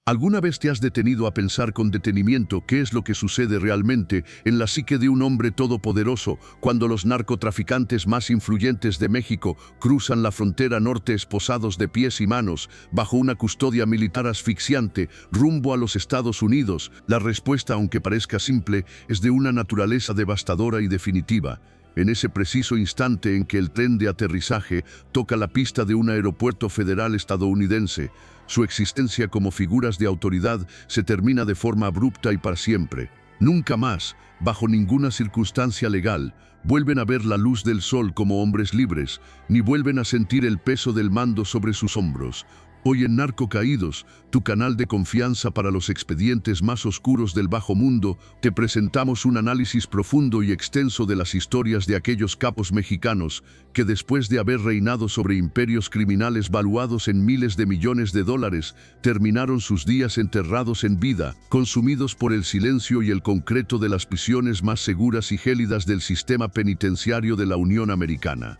¿Alguna vez te has detenido a pensar con detenimiento qué es lo que sucede realmente en la psique de un hombre todopoderoso cuando los narcotraficantes más influyentes de México cruzan la frontera norte esposados de pies y manos bajo una custodia militar asfixiante rumbo a los Estados Unidos? La respuesta, aunque parezca simple, es de una naturaleza devastadora y definitiva. En ese preciso instante en que el tren de aterrizaje toca la pista de un aeropuerto federal estadounidense, su existencia como figuras de autoridad se termina de forma abrupta y para siempre. Nunca más, bajo ninguna circunstancia legal, vuelven a ver la luz del sol como hombres libres, ni vuelven a sentir el peso del mando sobre sus hombros. Hoy en Narco Caídos, tu canal de confianza para los expedientes más oscuros del bajo mundo, te presentamos un análisis profundo y extenso de las historias de aquellos capos mexicanos que después de haber reinado sobre imperios criminales valuados en miles de millones de dólares, terminaron sus días enterrados en vida, consumidos por el silencio y el concreto de las prisiones más seguras y gélidas del sistema penitenciario de la Unión Americana.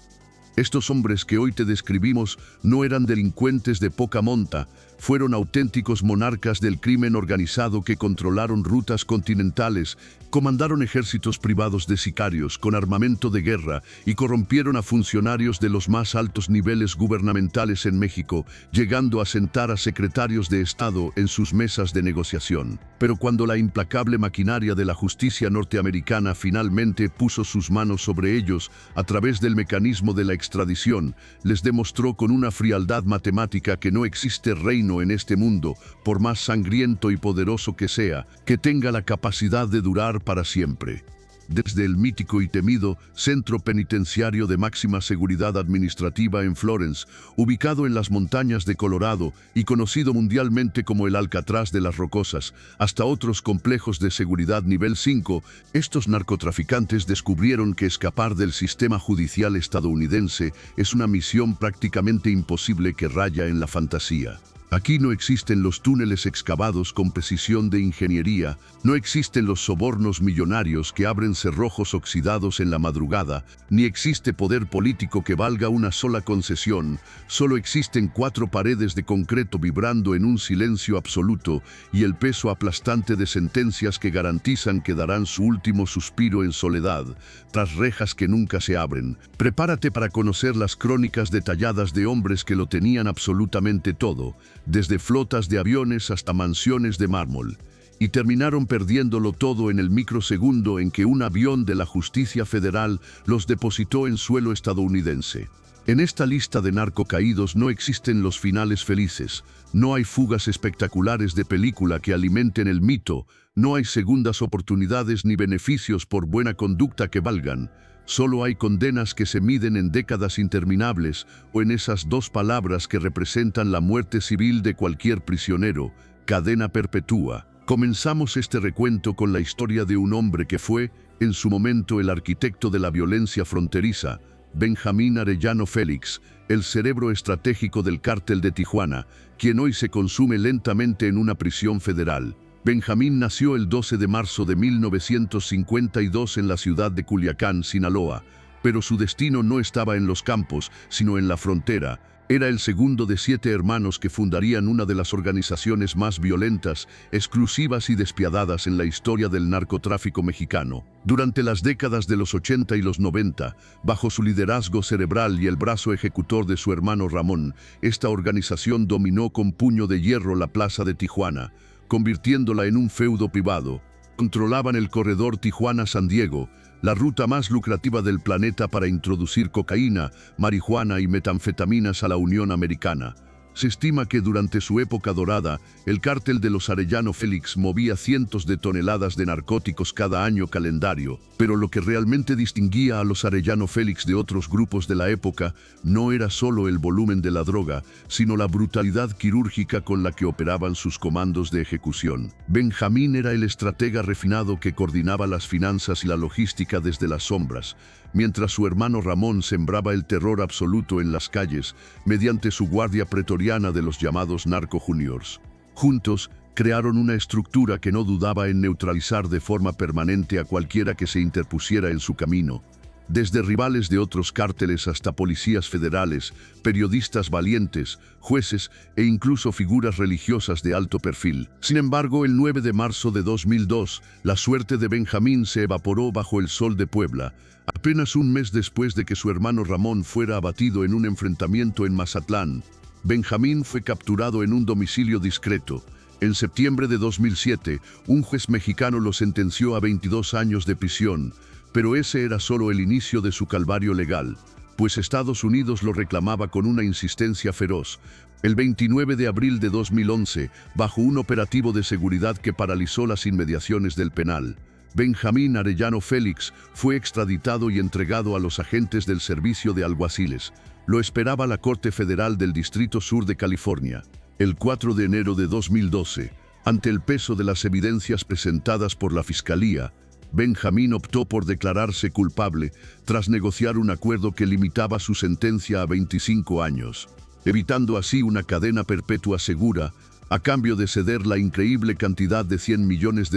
Estos hombres que hoy te describimos no eran delincuentes de poca monta, fueron auténticos monarcas del crimen organizado que controlaron rutas continentales, comandaron ejércitos privados de sicarios con armamento de guerra y corrompieron a funcionarios de los más altos niveles gubernamentales en México, llegando a sentar a secretarios de Estado en sus mesas de negociación. Pero cuando la implacable maquinaria de la justicia norteamericana finalmente puso sus manos sobre ellos a través del mecanismo de la extradición, les demostró con una frialdad matemática que no existe reino en este mundo, por más sangriento y poderoso que sea, que tenga la capacidad de durar para siempre. Desde el mítico y temido Centro Penitenciario de Máxima Seguridad Administrativa en Florence, ubicado en las montañas de Colorado y conocido mundialmente como el Alcatraz de las Rocosas, hasta otros complejos de seguridad nivel 5, estos narcotraficantes descubrieron que escapar del sistema judicial estadounidense es una misión prácticamente imposible que raya en la fantasía. Aquí no existen los túneles excavados con precisión de ingeniería, no existen los sobornos millonarios que abren cerrojos oxidados en la madrugada, ni existe poder político que valga una sola concesión, solo existen 4 paredes de concreto vibrando en un silencio absoluto y el peso aplastante de sentencias que garantizan que darán su último suspiro en soledad, tras rejas que nunca se abren. Prepárate para conocer las crónicas detalladas de hombres que lo tenían absolutamente todo, desde flotas de aviones hasta mansiones de mármol, y terminaron perdiéndolo todo en el microsegundo en que un avión de la justicia federal los depositó en suelo estadounidense. En esta lista de narcocaídos no existen los finales felices, no hay fugas espectaculares de película que alimenten el mito, no hay segundas oportunidades ni beneficios por buena conducta que valgan. Solo hay condenas que se miden en décadas interminables o en esas 2 palabras que representan la muerte civil de cualquier prisionero: cadena perpetua. Comenzamos este recuento con la historia de un hombre que fue, en su momento, el arquitecto de la violencia fronteriza, Benjamín Arellano Félix, el cerebro estratégico del cártel de Tijuana, quien hoy se consume lentamente en una prisión federal. Benjamín nació el 12 de marzo de 1952 en la ciudad de Culiacán, Sinaloa, pero su destino no estaba en los campos, sino en la frontera. Era el segundo de 7 hermanos que fundarían una de las organizaciones más violentas, exclusivas y despiadadas en la historia del narcotráfico mexicano. Durante las décadas de los 80 y los 90, bajo su liderazgo cerebral y el brazo ejecutor de su hermano Ramón, esta organización dominó con puño de hierro la plaza de Tijuana, convirtiéndola en un feudo privado. Controlaban el corredor Tijuana-San Diego, la ruta más lucrativa del planeta para introducir cocaína, marihuana y metanfetaminas a la Unión Americana. Se estima que durante su época dorada, el cártel de los Arellano Félix movía cientos de toneladas de narcóticos cada año calendario, pero lo que realmente distinguía a los Arellano Félix de otros grupos de la época no era solo el volumen de la droga, sino la brutalidad quirúrgica con la que operaban sus comandos de ejecución. Benjamín era el estratega refinado que coordinaba las finanzas y la logística desde las sombras, mientras su hermano Ramón sembraba el terror absoluto en las calles mediante su guardia pretoriana de los llamados Narco Juniors. Juntos, crearon una estructura que no dudaba en neutralizar de forma permanente a cualquiera que se interpusiera en su camino. desde rivales de otros cárteles hasta policías federales, periodistas valientes, jueces e incluso figuras religiosas de alto perfil. Sin embargo, el 9 de marzo de 2002, la suerte de Benjamín se evaporó bajo el sol de Puebla, apenas un mes después de que su hermano Ramón fuera abatido en un enfrentamiento en Mazatlán. Benjamín fue capturado en un domicilio discreto. En septiembre de 2007, un juez mexicano lo sentenció a 22 años de prisión, pero ese era solo el inicio de su calvario legal, pues Estados Unidos lo reclamaba con una insistencia feroz. El 29 de abril de 2011, bajo un operativo de seguridad que paralizó las inmediaciones del penal, Benjamín Arellano Félix fue extraditado y entregado a los agentes del Servicio de Alguaciles. Lo esperaba la Corte Federal del Distrito Sur de California. El 4 de enero de 2012, ante el peso de las evidencias presentadas por la Fiscalía, Benjamín optó por declararse culpable tras negociar un acuerdo que limitaba su sentencia a 25 años, evitando así una cadena perpetua segura, a cambio de ceder la increíble cantidad de $100 millones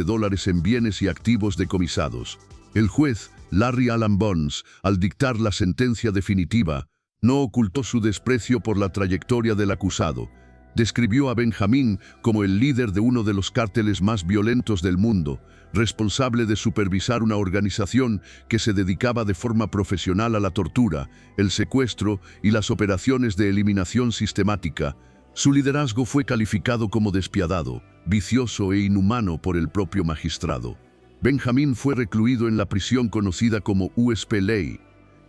en bienes y activos decomisados. El juez, Larry Alan Burns, al dictar la sentencia definitiva, no ocultó su desprecio por la trayectoria del acusado. Describió a Benjamín como el líder de uno de los cárteles más violentos del mundo, responsable de supervisar una organización que se dedicaba de forma profesional a la tortura, el secuestro y las operaciones de eliminación sistemática. Su liderazgo fue calificado como despiadado, vicioso e inhumano por el propio magistrado. Benjamín fue recluido en la prisión conocida como USP Ley,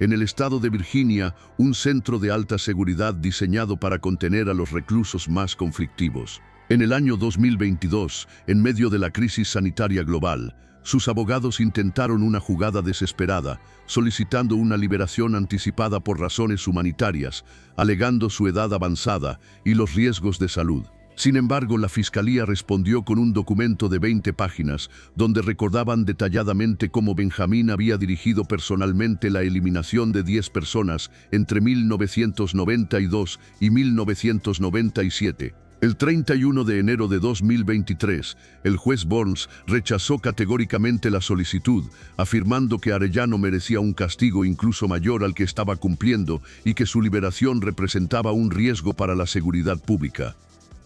en el estado de Virginia, un centro de alta seguridad diseñado para contener a los reclusos más conflictivos. En el año 2022, en medio de la crisis sanitaria global, sus abogados intentaron una jugada desesperada, solicitando una liberación anticipada por razones humanitarias, alegando su edad avanzada y los riesgos de salud. Sin embargo, la Fiscalía respondió con un documento de 20 páginas, donde recordaban detalladamente cómo Benjamín había dirigido personalmente la eliminación de 10 personas entre 1992 y 1997. El 31 de enero de 2023, el juez Burns rechazó categóricamente la solicitud, afirmando que Arellano merecía un castigo incluso mayor al que estaba cumpliendo y que su liberación representaba un riesgo para la seguridad pública.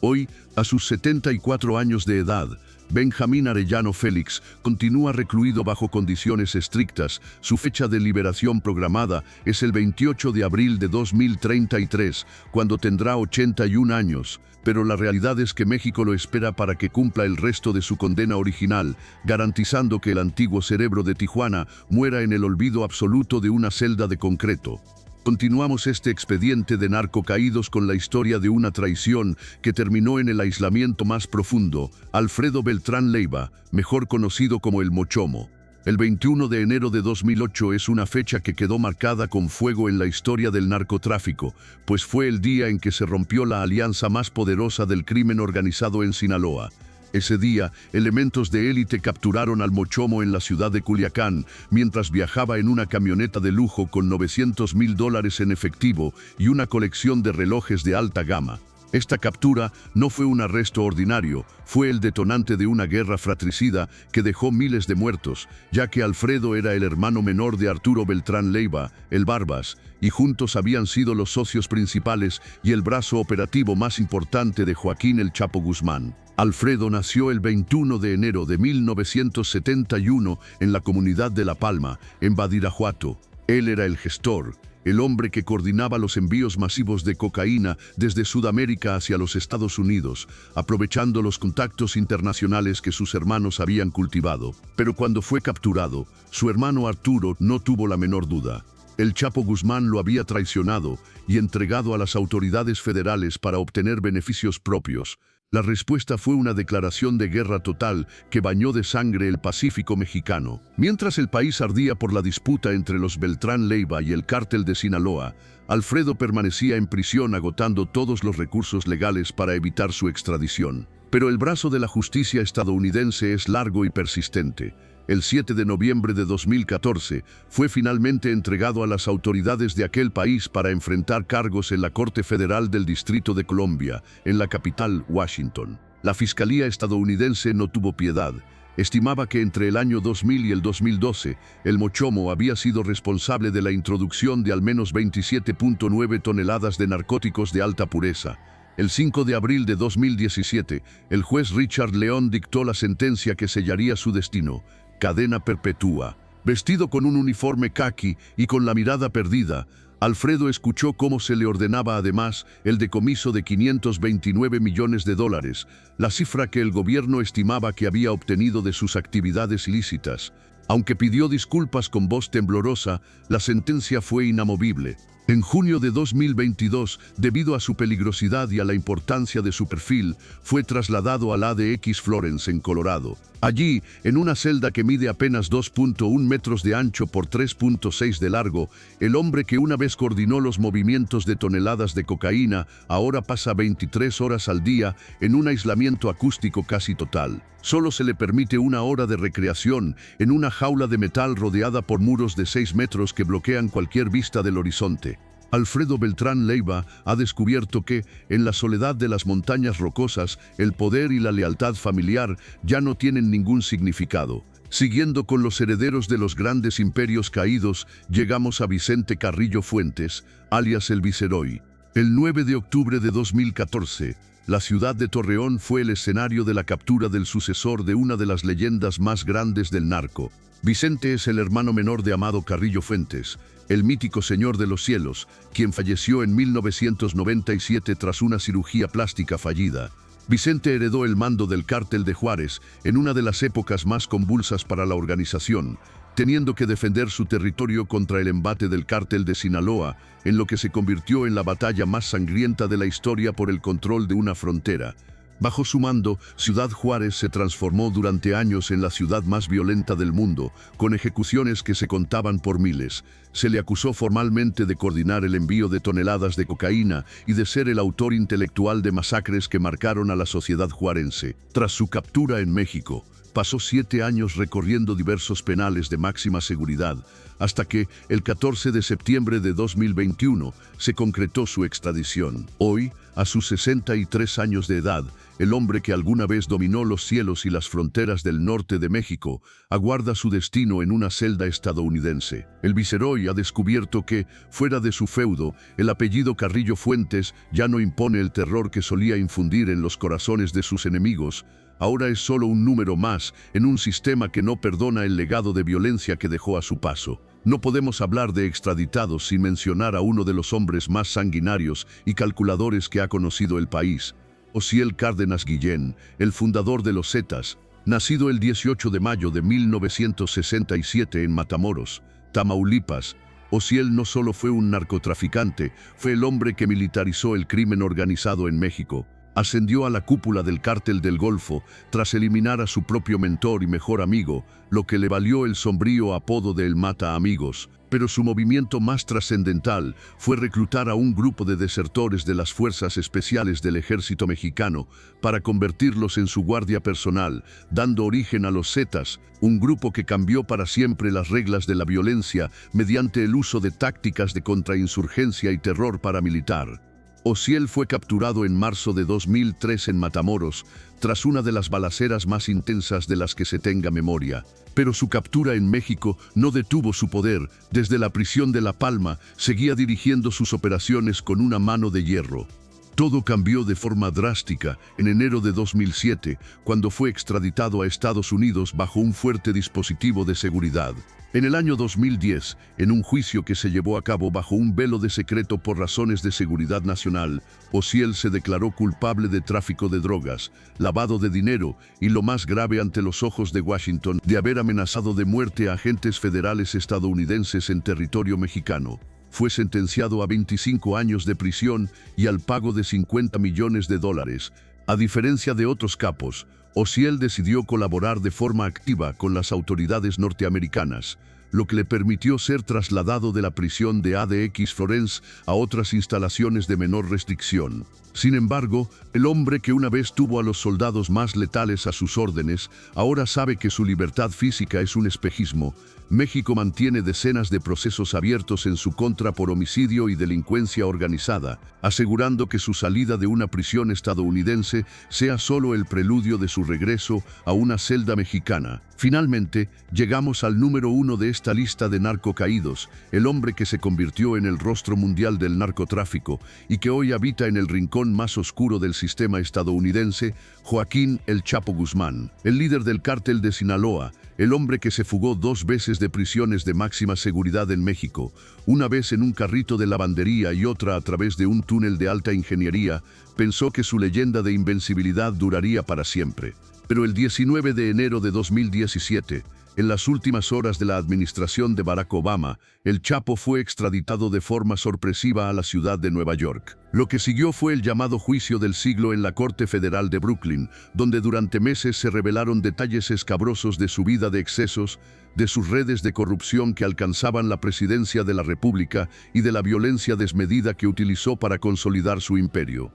Hoy, a sus 74 años de edad, Benjamín Arellano Félix continúa recluido bajo condiciones estrictas. Su fecha de liberación programada es el 28 de abril de 2033, cuando tendrá 81 años. Pero la realidad es que México lo espera para que cumpla el resto de su condena original, garantizando que el antiguo cerebro de Tijuana muera en el olvido absoluto de una celda de concreto. Continuamos este expediente de narcocaídos con la historia de una traición que terminó en el aislamiento más profundo. Alfredo Beltrán Leiva, mejor conocido como el Mochomo. El 21 de enero de 2008 es una fecha que quedó marcada con fuego en la historia del narcotráfico, pues fue el día en que se rompió la alianza más poderosa del crimen organizado en Sinaloa. Ese día, elementos de élite capturaron al Mochomo en la ciudad de Culiacán, mientras viajaba en una camioneta de lujo con $900,000 en efectivo y una colección de relojes de alta gama. Esta captura no fue un arresto ordinario, fue el detonante de una guerra fratricida que dejó miles de muertos, ya que Alfredo era el hermano menor de Arturo Beltrán Leiva, el Barbas, y juntos habían sido los socios principales y el brazo operativo más importante de Joaquín El Chapo Guzmán. Alfredo nació el 21 de enero de 1971 en la comunidad de La Palma, en Badiraguato. Él era el gestor, el hombre que coordinaba los envíos masivos de cocaína desde Sudamérica hacia los Estados Unidos, aprovechando los contactos internacionales que sus hermanos habían cultivado. Pero cuando fue capturado, su hermano Arturo no tuvo la menor duda. El Chapo Guzmán lo había traicionado y entregado a las autoridades federales para obtener beneficios propios. La respuesta fue una declaración de guerra total que bañó de sangre el Pacífico mexicano. Mientras el país ardía por la disputa entre los Beltrán Leiva y el cártel de Sinaloa, Alfredo permanecía en prisión agotando todos los recursos legales para evitar su extradición. Pero el brazo de la justicia estadounidense es largo y persistente. El 7 de noviembre de 2014 fue finalmente entregado a las autoridades de aquel país para enfrentar cargos en la Corte Federal del Distrito de Columbia, en la capital, Washington. La Fiscalía estadounidense no tuvo piedad. estimaba que entre el año 2000 y el 2012, el Mochomo había sido responsable de la introducción de al menos 27.9 toneladas de narcóticos de alta pureza. El 5 de abril de 2017, el juez Richard León dictó la sentencia que sellaría su destino: cadena perpetua. Vestido con un uniforme caqui y con la mirada perdida, Alfredo escuchó cómo se le ordenaba además el decomiso de 529 millones de dólares, la cifra que el gobierno estimaba que había obtenido de sus actividades ilícitas. Aunque pidió disculpas con voz temblorosa, la sentencia fue inamovible. En junio de 2022, debido a su peligrosidad y a la importancia de su perfil, fue trasladado al ADX Florence, en Colorado. Allí, en una celda que mide apenas 2.1 metros de ancho por 3.6 de largo, el hombre que una vez coordinó los movimientos de toneladas de cocaína ahora pasa 23 horas al día en un aislamiento acústico casi total. Solo se le permite una hora de recreación en una jaula de metal rodeada por muros de 6 metros que bloquean cualquier vista del horizonte. Alfredo Beltrán Leiva ha descubierto que, en la soledad de las montañas rocosas, el poder y la lealtad familiar ya no tienen ningún significado. Siguiendo con los herederos de los grandes imperios caídos, llegamos a Vicente Carrillo Fuentes, alias el Viceroy. El 9 de octubre de 2014, la ciudad de Torreón fue el escenario de la captura del sucesor de una de las leyendas más grandes del narco. Vicente es el hermano menor de Amado Carrillo Fuentes, el mítico Señor de los Cielos, quien falleció en 1997 tras una cirugía plástica fallida. Vicente heredó el mando del Cártel de Juárez en una de las épocas más convulsas para la organización, teniendo que defender su territorio contra el embate del Cártel de Sinaloa, en lo que se convirtió en la batalla más sangrienta de la historia por el control de una frontera. Bajo su mando, Ciudad Juárez se transformó durante años en la ciudad más violenta del mundo, con ejecuciones que se contaban por miles. Se le acusó formalmente de coordinar el envío de toneladas de cocaína y de ser el autor intelectual de masacres que marcaron a la sociedad juarense. Tras su captura en México, pasó 7 años recorriendo diversos penales de máxima seguridad, hasta que, el 14 de septiembre de 2021, se concretó su extradición. Hoy, a sus 63 años de edad, el hombre que alguna vez dominó los cielos y las fronteras del norte de México aguarda su destino en una celda estadounidense. El Viceroy ha descubierto que, fuera de su feudo, el apellido Carrillo Fuentes ya no impone el terror que solía infundir en los corazones de sus enemigos. Ahora es solo un número más en un sistema que no perdona el legado de violencia que dejó a su paso. No podemos hablar de extraditados sin mencionar a uno de los hombres más sanguinarios y calculadores que ha conocido el país. Osiel Cárdenas Guillén, el fundador de los Zetas, nacido el 18 de mayo de 1967 en Matamoros, Tamaulipas. Osiel no solo fue un narcotraficante, fue el hombre que militarizó el crimen organizado en México. Ascendió a la cúpula del Cártel del Golfo tras eliminar a su propio mentor y mejor amigo, lo que le valió el sombrío apodo de El Mata Amigos. Pero su movimiento más trascendental fue reclutar a un grupo de desertores de las Fuerzas Especiales del Ejército Mexicano para convertirlos en su guardia personal, dando origen a los Zetas, un grupo que cambió para siempre las reglas de la violencia mediante el uso de tácticas de contrainsurgencia y terror paramilitar. Osiel fue capturado en marzo de 2003 en Matamoros, tras una de las balaceras más intensas de las que se tenga memoria. Pero su captura en México no detuvo su poder. Desde la prisión de La Palma, seguía dirigiendo sus operaciones con una mano de hierro. Todo cambió de forma drástica en enero de 2007, cuando fue extraditado a Estados Unidos bajo un fuerte dispositivo de seguridad. En el año 2010, en un juicio que se llevó a cabo bajo un velo de secreto por razones de seguridad nacional, Osiel se declaró culpable de tráfico de drogas, lavado de dinero y, lo más grave ante los ojos de Washington, de haber amenazado de muerte a agentes federales estadounidenses en territorio mexicano. Fue sentenciado a 25 años de prisión y al pago de $50 millones. A diferencia de otros capos, Osiel decidió colaborar de forma activa con las autoridades norteamericanas. lo que le permitió ser trasladado de la prisión de ADX Florence a otras instalaciones de menor restricción. Sin embargo, el hombre que una vez tuvo a los soldados más letales a sus órdenes, ahora sabe que su libertad física es un espejismo. México mantiene decenas de procesos abiertos en su contra por homicidio y delincuencia organizada, asegurando que su salida de una prisión estadounidense sea solo el preludio de su regreso a una celda mexicana. Finalmente, llegamos al número 1 de esta lista de narcocaídos, el hombre que se convirtió en el rostro mundial del narcotráfico y que hoy habita en el rincón más oscuro del sistema estadounidense, Joaquín El Chapo Guzmán, el líder del cártel de Sinaloa, el hombre que se fugó 2 veces de prisiones de máxima seguridad en México, una vez en un carrito de lavandería y otra a través de un túnel de alta ingeniería, pensó que su leyenda de invencibilidad duraría para siempre. Pero el 19 de enero de 2017, en las últimas horas de la administración de Barack Obama, el Chapo fue extraditado de forma sorpresiva a la ciudad de Nueva York. Lo que siguió fue el llamado juicio del siglo en la Corte Federal de Brooklyn, donde durante meses se revelaron detalles escabrosos de su vida de excesos, de sus redes de corrupción que alcanzaban la presidencia de la República y de la violencia desmedida que utilizó para consolidar su imperio.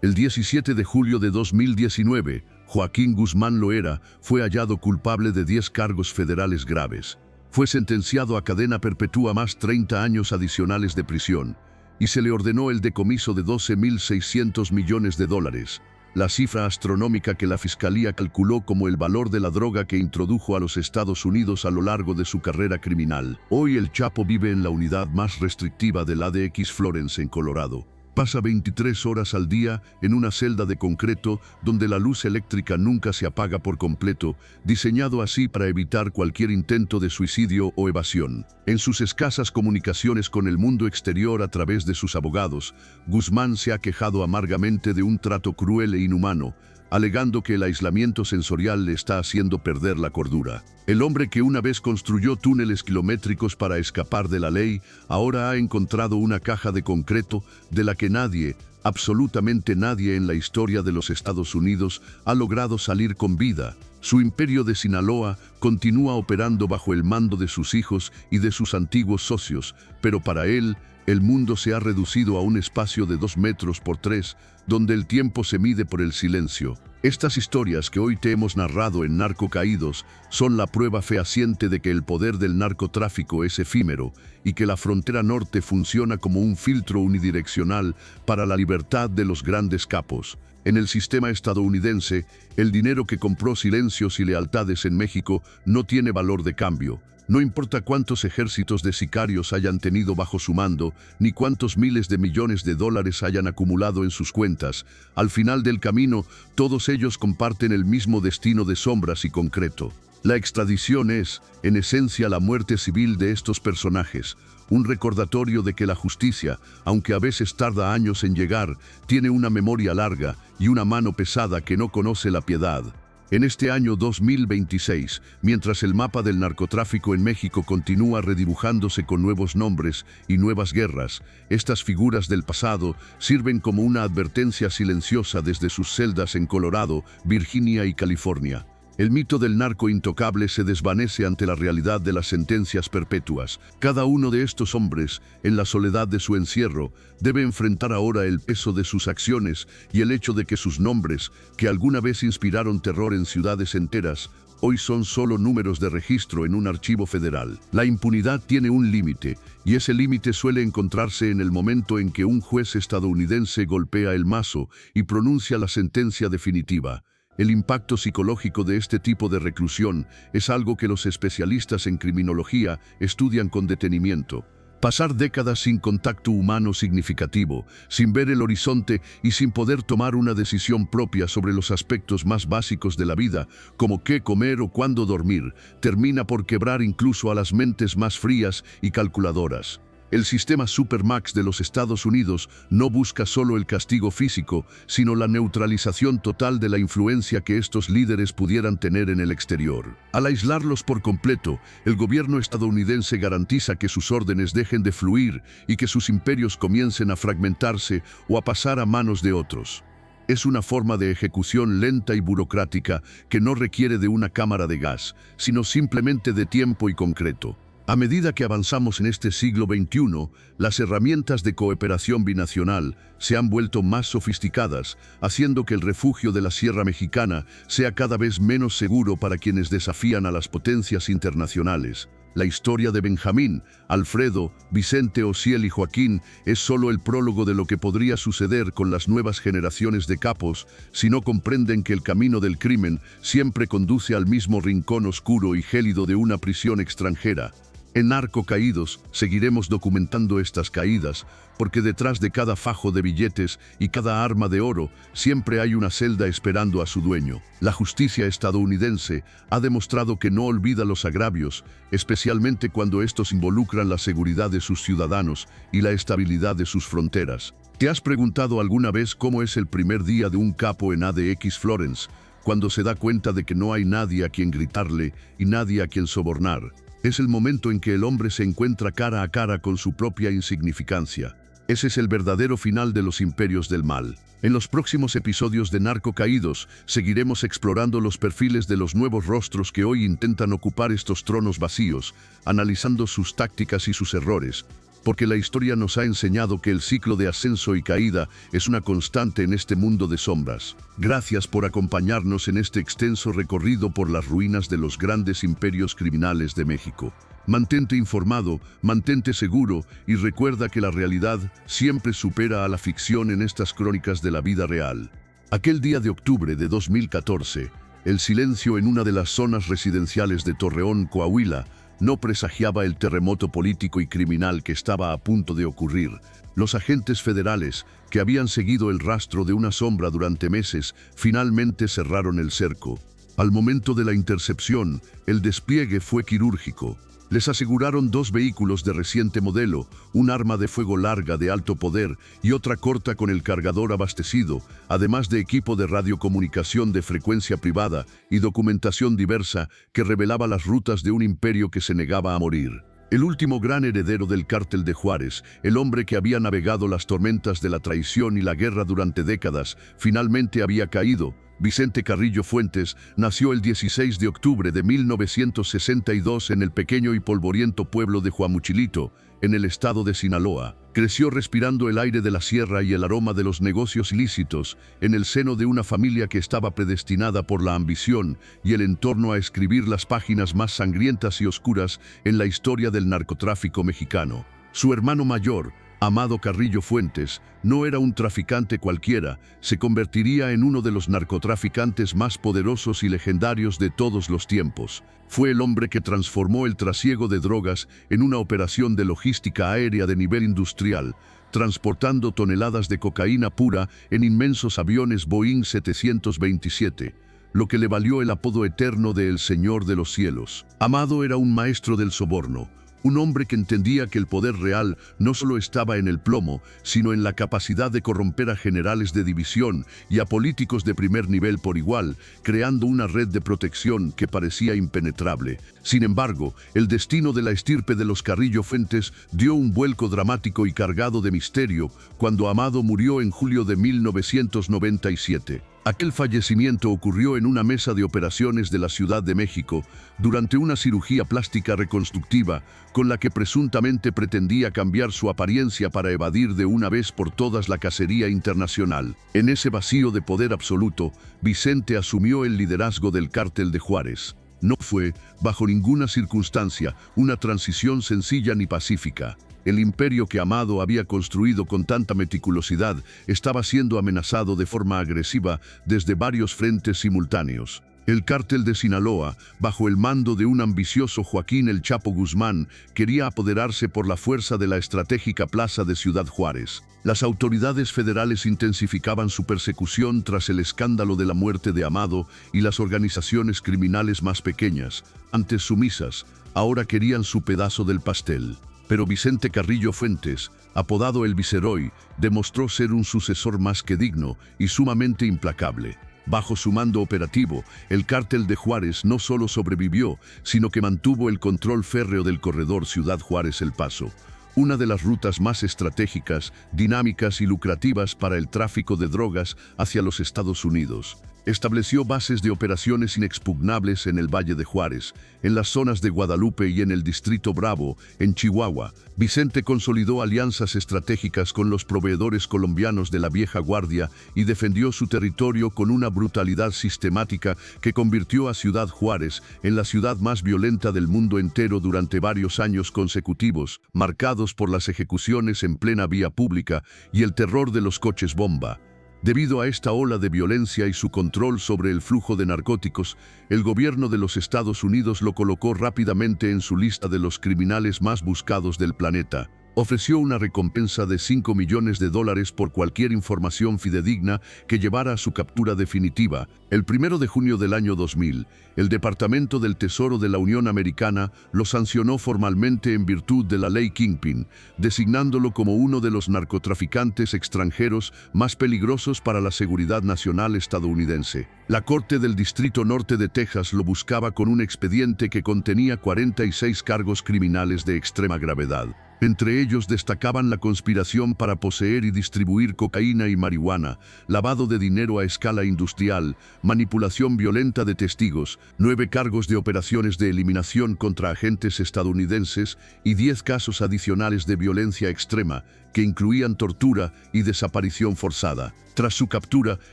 El 17 de julio de 2019, Joaquín Guzmán Loera fue hallado culpable de 10 cargos federales graves. Fue sentenciado a cadena perpetua más 30 años adicionales de prisión y se le ordenó el decomiso de $12.600 millones, la cifra astronómica que la Fiscalía calculó como el valor de la droga que introdujo a los Estados Unidos a lo largo de su carrera criminal. Hoy el Chapo vive en la unidad más restrictiva del ADX Florence en Colorado. Pasa 23 horas al día en una celda de concreto donde la luz eléctrica nunca se apaga por completo, diseñado así para evitar cualquier intento de suicidio o evasión. En sus escasas comunicaciones con el mundo exterior a través de sus abogados, Guzmán se ha quejado amargamente de un trato cruel e inhumano, alegando que el aislamiento sensorial le está haciendo perder la cordura. El hombre que una vez construyó túneles kilométricos para escapar de la ley, ahora ha encontrado una caja de concreto de la que nadie, absolutamente nadie en la historia de los Estados Unidos ha logrado salir con vida. Su imperio de Sinaloa continúa operando bajo el mando de sus hijos y de sus antiguos socios, pero para él, el mundo se ha reducido a un espacio de 2 metros por 3, donde el tiempo se mide por el silencio. Estas historias que hoy te hemos narrado en Narcocaídos son la prueba fehaciente de que el poder del narcotráfico es efímero y que la frontera norte funciona como un filtro unidireccional para la libertad de los grandes capos. En el sistema estadounidense, el dinero que compró silencios y lealtades en México no tiene valor de cambio. No importa cuántos ejércitos de sicarios hayan tenido bajo su mando, ni cuántos miles de millones de dólares hayan acumulado en sus cuentas, al final del camino, todos ellos comparten el mismo destino de sombras y concreto. La extradición es, en esencia, la muerte civil de estos personajes, un recordatorio de que la justicia, aunque a veces tarda años en llegar, tiene una memoria larga y una mano pesada que no conoce la piedad. En este año 2026, mientras el mapa del narcotráfico en México continúa redibujándose con nuevos nombres y nuevas guerras, estas figuras del pasado sirven como una advertencia silenciosa desde sus celdas en Colorado, Virginia y California. El mito del narco intocable se desvanece ante la realidad de las sentencias perpetuas. Cada uno de estos hombres, en la soledad de su encierro, debe enfrentar ahora el peso de sus acciones y el hecho de que sus nombres, que alguna vez inspiraron terror en ciudades enteras, hoy son solo números de registro en un archivo federal. La impunidad tiene un límite, y ese límite suele encontrarse en el momento en que un juez estadounidense golpea el mazo y pronuncia la sentencia definitiva. El impacto psicológico de este tipo de reclusión es algo que los especialistas en criminología estudian con detenimiento. Pasar décadas sin contacto humano significativo, sin ver el horizonte y sin poder tomar una decisión propia sobre los aspectos más básicos de la vida, como qué comer o cuándo dormir, termina por quebrar incluso a las mentes más frías y calculadoras. El sistema Supermax de los Estados Unidos no busca solo el castigo físico, sino la neutralización total de la influencia que estos líderes pudieran tener en el exterior. Al aislarlos por completo, el gobierno estadounidense garantiza que sus órdenes dejen de fluir y que sus imperios comiencen a fragmentarse o a pasar a manos de otros. Es una forma de ejecución lenta y burocrática que no requiere de una cámara de gas, sino simplemente de tiempo y concreto. A medida que avanzamos en este siglo XXI, las herramientas de cooperación binacional se han vuelto más sofisticadas, haciendo que el refugio de la Sierra Mexicana sea cada vez menos seguro para quienes desafían a las potencias internacionales. La historia de Benjamín, Alfredo, Vicente, Osiel y Joaquín es solo el prólogo de lo que podría suceder con las nuevas generaciones de capos si no comprenden que el camino del crimen siempre conduce al mismo rincón oscuro y gélido de una prisión extranjera. En Narco Caídos seguiremos documentando estas caídas, porque detrás de cada fajo de billetes y cada arma de oro siempre hay una celda esperando a su dueño. La justicia estadounidense ha demostrado que no olvida los agravios, especialmente cuando estos involucran la seguridad de sus ciudadanos y la estabilidad de sus fronteras. ¿Te has preguntado alguna vez cómo es el primer día de un capo en ADX Florence, cuando se da cuenta de que no hay nadie a quien gritarle y nadie a quien sobornar? Es el momento en que el hombre se encuentra cara a cara con su propia insignificancia. Ese es el verdadero final de los imperios del mal. En los próximos episodios de Narco Caídos, seguiremos explorando los perfiles de los nuevos rostros que hoy intentan ocupar estos tronos vacíos, analizando sus tácticas y sus errores, porque la historia nos ha enseñado que el ciclo de ascenso y caída es una constante en este mundo de sombras. Gracias por acompañarnos en este extenso recorrido por las ruinas de los grandes imperios criminales de México. Mantente informado, mantente seguro y recuerda que la realidad siempre supera a la ficción en estas crónicas de la vida real. Aquel día de octubre de 2014, el silencio en una de las zonas residenciales de Torreón, Coahuila, no presagiaba el terremoto político y criminal que estaba a punto de ocurrir. Los agentes federales, que habían seguido el rastro de una sombra durante meses, finalmente cerraron el cerco. Al momento de la intercepción, el despliegue fue quirúrgico. Les aseguraron 2 vehículos de reciente modelo, un arma de fuego larga de alto poder y otra corta con el cargador abastecido, además de equipo de radiocomunicación de frecuencia privada y documentación diversa que revelaba las rutas de un imperio que se negaba a morir. El último gran heredero del cártel de Juárez, el hombre que había navegado las tormentas de la traición y la guerra durante décadas, finalmente había caído. Vicente Carrillo Fuentes nació el 16 de octubre de 1962 en el pequeño y polvoriento pueblo de Huamuchilito, en el estado de Sinaloa. Creció respirando el aire de la sierra y el aroma de los negocios ilícitos, en el seno de una familia que estaba predestinada por la ambición y el entorno a escribir las páginas más sangrientas y oscuras en la historia del narcotráfico mexicano. Su hermano mayor, Amado Carrillo Fuentes, no era un traficante cualquiera, se convertiría en uno de los narcotraficantes más poderosos y legendarios de todos los tiempos. Fue el hombre que transformó el trasiego de drogas en una operación de logística aérea de nivel industrial, transportando toneladas de cocaína pura en inmensos aviones Boeing 727, lo que le valió el apodo eterno de El Señor de los Cielos. Amado era un maestro del soborno, un hombre que entendía que el poder real no solo estaba en el plomo, sino en la capacidad de corromper a generales de división y a políticos de primer nivel por igual, creando una red de protección que parecía impenetrable. Sin embargo, el destino de la estirpe de los Carrillo Fuentes dio un vuelco dramático y cargado de misterio cuando Amado murió en julio de 1997. Aquel fallecimiento ocurrió en una mesa de operaciones de la Ciudad de México durante una cirugía plástica reconstructiva con la que presuntamente pretendía cambiar su apariencia para evadir de una vez por todas la cacería internacional. En ese vacío de poder absoluto, Vicente asumió el liderazgo del cártel de Juárez. No fue, bajo ninguna circunstancia, una transición sencilla ni pacífica. El imperio que Amado había construido con tanta meticulosidad estaba siendo amenazado de forma agresiva desde varios frentes simultáneos. El cártel de Sinaloa, bajo el mando de un ambicioso Joaquín El Chapo Guzmán, quería apoderarse por la fuerza de la estratégica plaza de Ciudad Juárez. Las autoridades federales intensificaban su persecución tras el escándalo de la muerte de Amado y las organizaciones criminales más pequeñas, antes sumisas, ahora querían su pedazo del pastel. Pero Vicente Carrillo Fuentes, apodado el Viceroy, demostró ser un sucesor más que digno y sumamente implacable. Bajo su mando operativo, el cártel de Juárez no solo sobrevivió, sino que mantuvo el control férreo del corredor Ciudad Juárez-El Paso, una de las rutas más estratégicas, dinámicas y lucrativas para el tráfico de drogas hacia los Estados Unidos. Estableció bases de operaciones inexpugnables en el Valle de Juárez, en las zonas de Guadalupe y en el Distrito Bravo, en Chihuahua. Vicente consolidó alianzas estratégicas con los proveedores colombianos de la vieja guardia y defendió su territorio con una brutalidad sistemática que convirtió a Ciudad Juárez en la ciudad más violenta del mundo entero durante varios años consecutivos, marcados por las ejecuciones en plena vía pública y el terror de los coches bomba. Debido a esta ola de violencia y su control sobre el flujo de narcóticos, el gobierno de los Estados Unidos lo colocó rápidamente en su lista de los criminales más buscados del planeta. Ofreció una recompensa de $5 millones por cualquier información fidedigna que llevara a su captura definitiva. El 1 de junio del año 2000, el Departamento del Tesoro de la Unión Americana lo sancionó formalmente en virtud de la ley Kingpin, designándolo como uno de los narcotraficantes extranjeros más peligrosos para la seguridad nacional estadounidense. La Corte del Distrito Norte de Texas lo buscaba con un expediente que contenía 46 cargos criminales de extrema gravedad. Entre ellos destacaban la conspiración para poseer y distribuir cocaína y marihuana, lavado de dinero a escala industrial, manipulación violenta de testigos, 9 cargos de operaciones de eliminación contra agentes estadounidenses y 10 casos adicionales de violencia extrema, que incluían tortura y desaparición forzada. Tras su captura,